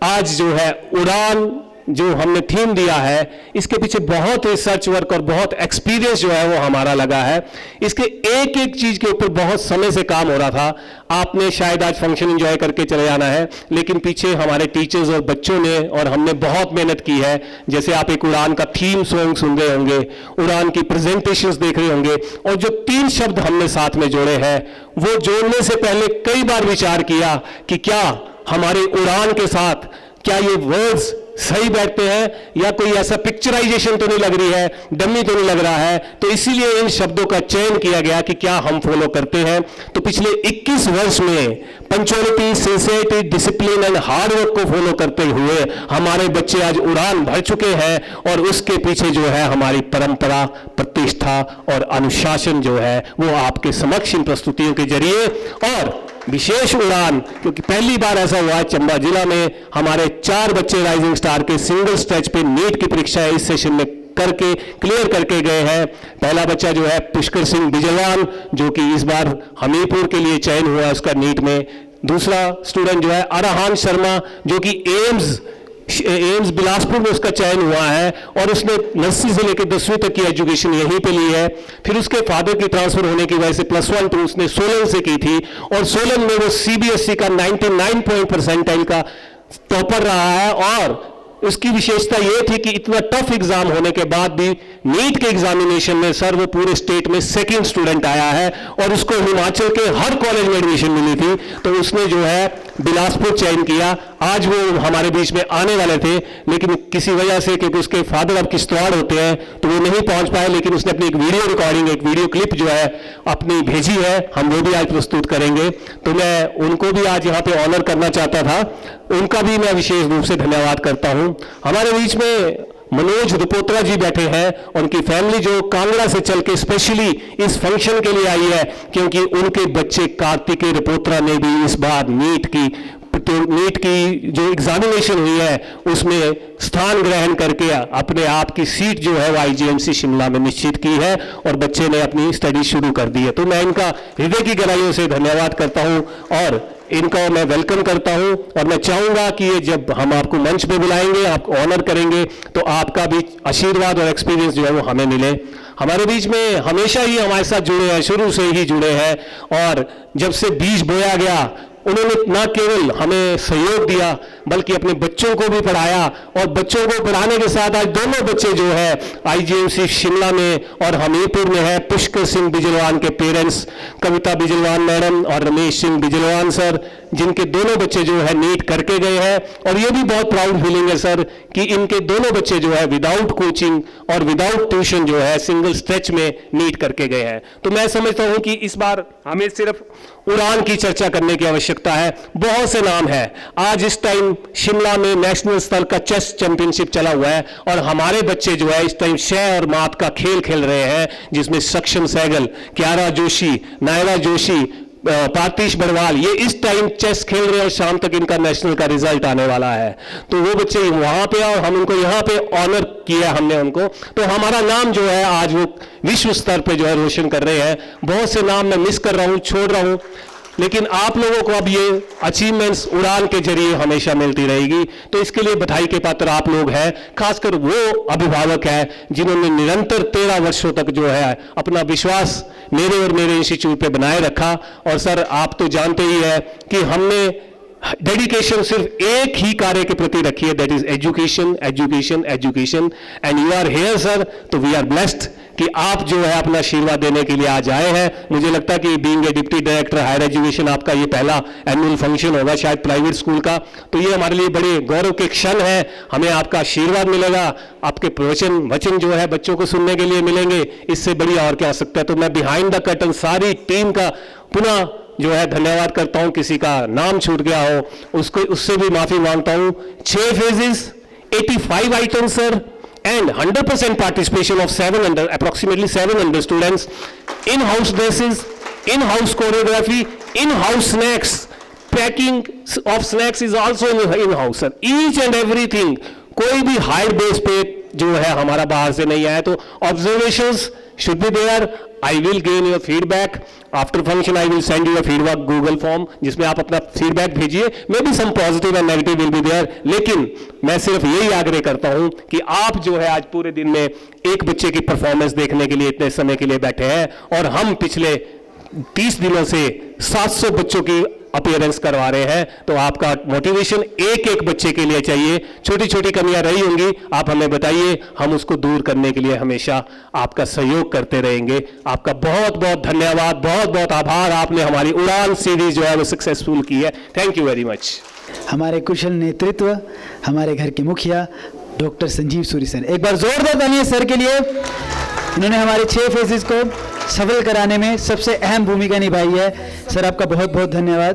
आज जो है उड़ान जो हमने थीम दिया है, इसके पीछे बहुत रिसर्च वर्क और बहुत एक्सपीरियंस जो है वो हमारा लगा है। इसके एक एक चीज के ऊपर बहुत समय से काम हो रहा था। आपने शायद आज फंक्शन एंजॉय करके चले जाना है, लेकिन पीछे हमारे टीचर्स और बच्चों ने और हमने बहुत मेहनत की है। जैसे आप एक उड़ान का थीम सॉन्ग सुन रहे होंगे, उड़ान की प्रेजेंटेशंस देख रहे होंगे, और जो 3 शब्द हमने साथ में जोड़े हैं, वो जोड़ने से पहले कई बार विचार किया कि क्या हमारे उड़ान के साथ क्या ये वर्ड्स सही बैठते हैं या कोई ऐसा पिक्चराइजेशन तो नहीं लग रही है, डमी तो नहीं लग रहा है। तो इसीलिए इन शब्दों का चयन किया गया कि क्या हम फॉलो करते हैं। तो पिछले 21 वर्ष में punctuality, sincerity, discipline and hard work को फॉलो करते हुए हमारे बच्चे आज उड़ान भर चुके हैं, और उसके पीछे जो है हमारी परंपरा, प्रतिष्ठा और अनुशासन जो है वो आपके समक्ष इन प्रस्तुतियों के जरिए, और विशेष उड़ान क्योंकि पहली बार ऐसा हुआ है चंबा जिला में हमारे 4 बच्चे राइजिंग स्टार के सिंगल स्ट्रेच पे नीट की परीक्षा इस सेशन में करके क्लियर करके गए हैं। पहला बच्चा जो है पुष्कर सिंह बिजलवान जो कि इस बार हमीरपुर के लिए चयन हुआ उसका नीट में। दूसरा स्टूडेंट जो है अरहान शर्मा जो कि एम्स बिलासपुर में उसका चयन हुआ है, और उसने नर्सरी से लेकर 10वीं तक की एजुकेशन यहीं पे ली है। फिर उसके फादर की ट्रांसफर होने की वजह से +1 2 उसने सोलन से की थी, और सोलन में वो CBSE का 99 परसेंटाइल का टॉपर रहा है। और उसकी विशेषता ये थी कि इतना टफ एग्जाम होने के बाद भी नीट के एग्जामिनेशन में सर वो पूरे स्टेट में 2nd स्टूडेंट आया है, और उसको हिमाचल के हर कॉलेज में एडमिशन मिली थी, तो उसने जो है बिलासपुर चयन किया। आज वो हमारे बीच में आने वाले थे, लेकिन किसी वजह से क्योंकि उसके फादर अब किश्तवाड़ होते हैं तो वो नहीं पहुंच पाए, लेकिन उसने अपनी एक वीडियो रिकॉर्डिंग, एक वीडियो क्लिप जो है अपनी भेजी है, हम वो भी आज प्रस्तुत करेंगे। तो मैं उनको भी आज यहाँ पे ऑनर करना चाहता था, उनका भी मैं विशेष रूप से धन्यवाद करता हूँ। हमारे बीच में मनोज रुपोत्रा जी बैठे हैं, उनकी फैमिली जो कांगड़ा से चल के स्पेशली इस फंक्शन के लिए आई है, क्योंकि उनके बच्चे कार्तिकेय रुपोत्रा ने भी इस बार नीट की जो एग्जामिनेशन हुई है उसमें स्थान ग्रहण करके अपने आप की सीट जो है वो IGMC शिमला में निश्चित की है, और बच्चे ने अपनी स्टडी शुरू कर दी है। तो मैं इनका हृदय की गहराइयों से धन्यवाद करता हूं और इनका मैं वेलकम करता हूं, और मैं चाहूंगा कि ये जब हम आपको मंच पे बुलाएंगे, आपको ऑनर करेंगे, तो आपका भी आशीर्वाद और एक्सपीरियंस जो है वो हमें मिले। हमारे बीच में हमेशा ही हमारे साथ जुड़े हैं, शुरू से ही जुड़े हैं, और जब से बीज बोया गया उन्होंने न केवल हमें सहयोग दिया बल्कि अपने बच्चों को भी पढ़ाया, और बच्चों को पढ़ाने के साथ आज दोनों बच्चे जो है IGMC शिमला में और हमीरपुर में है। पुष्कर सिंह बिजलवान के पेरेंट्स कविता बिजलवान मैडम और रमेश सिंह बिजलवान सर, जिनके दोनों बच्चे जो है नीट करके गए हैं, और ये भी बहुत प्राउड फीलिंग है सर कि इनके दोनों बच्चे जो है विदाउट कोचिंग और विदाउट ट्यूशन जो है सिंगल स्ट्रेच में नीट करके गए हैं। तो मैं समझता हूं कि इस बार हमें सिर्फ उड़ान की चर्चा करने की आवश्यकता है। बहुत से नाम है, आज इस टाइम शिमला में नेशनल स्तर का चेस चैंपियनशिप चला हुआ है, और हमारे बच्चे जो है इस टाइम शय और मात का खेल खेल रहे हैं, जिसमें सक्षम सहगल, क्यारा जोशी, नायरा जोशी, पार्थिश बड़वाल, ये इस टाइम चेस खेल रहे हैं, और शाम तक इनका नेशनल का रिजल्ट आने वाला है। तो वो बच्चे वहां पे और हम उनको यहाँ पे ऑनर किया हमने उनको, तो हमारा नाम जो है आज वो विश्व स्तर पे जो है रोशन कर रहे हैं। बहुत से नाम मैं मिस कर रहा हूँ, छोड़ रहा हूँ, लेकिन आप लोगों को अब ये अचीवमेंट्स उड़ान के जरिए हमेशा मिलती रहेगी। तो इसके लिए बधाई के पात्र आप लोग हैं, खासकर वो अभिभावक हैं जिन्होंने निरंतर 13 वर्षों तक जो है अपना विश्वास मेरे और मेरे इंस्टीट्यूट पे बनाए रखा। और सर आप तो जानते ही है कि हमने डेडिकेशन सिर्फ एक ही कार्य के प्रति रखी है, that is education, education, education, and you are here sir. तो वी आर ब्लेस्ड कि आप जो है अपना आशीर्वाद देने के लिए आज आए हैं। मुझे लगता है कि being a deputy director higher education आपका ये पहला एनुअल फंक्शन होगा शायद प्राइवेट स्कूल का, तो ये हमारे लिए बड़े गौरव के क्षण है। हमें आपका आशीर्वाद मिलेगा, आपके वचन जो है बच्चों को सुनने के लिए मिलेंगे, इससे बड़ी और क्या हो सकता है। तो मैं बिहाइंड द कर्टन सारी टीम का पुनः जो है धन्यवाद करता हूं। किसी का नाम छूट गया हो उसको उससे भी माफी मांगता हूं। 6 phases, 85 items sir, and 100% participation of approximately 700 students, in-house dresses, in-house choreography, in-house snacks, packing of snacks is also in-house sir, each and everything। कोई भी हाई बेस पे जो है हमारा बाहर से नहीं आया। तो observations should be there. I will gain your feedback after function. I will send you a feedback Google form जिसमें आप अपना feedback भेजिए। Maybe some positive and negative will be there, लेकिन मैं सिर्फ यही आग्रह करता हूं कि आप जो है आज पूरे दिन में एक बच्चे की परफॉर्मेंस देखने के लिए इतने समय के लिए बैठे हैं, और हम पिछले 30 दिनों से 700 बच्चों की अपीयरेंस करवा रहे हैं। तो आपका मोटिवेशन एक एक बच्चे के लिए चाहिए। छोटी छोटी कमियां रही होंगी, आप हमें बताइए, हम उसको दूर करने के लिए हमेशा आपका सहयोग करते रहेंगे। आपका बहुत बहुत धन्यवाद, बहुत बहुत आभार। आपने हमारी उड़ान सीरीज जो है वो सक्सेसफुल की है। Thank you very much. हमारे कुशल नेतृत्व, हमारे घर के मुखिया डॉक्टर संजीव सूरी सर, एक बार जोरदार तालियां सर के लिए। इन्होंने हमारे 6 फेजेस को सफल कराने में सबसे अहम भूमिका निभाई है। सर आपका बहुत बहुत धन्यवाद।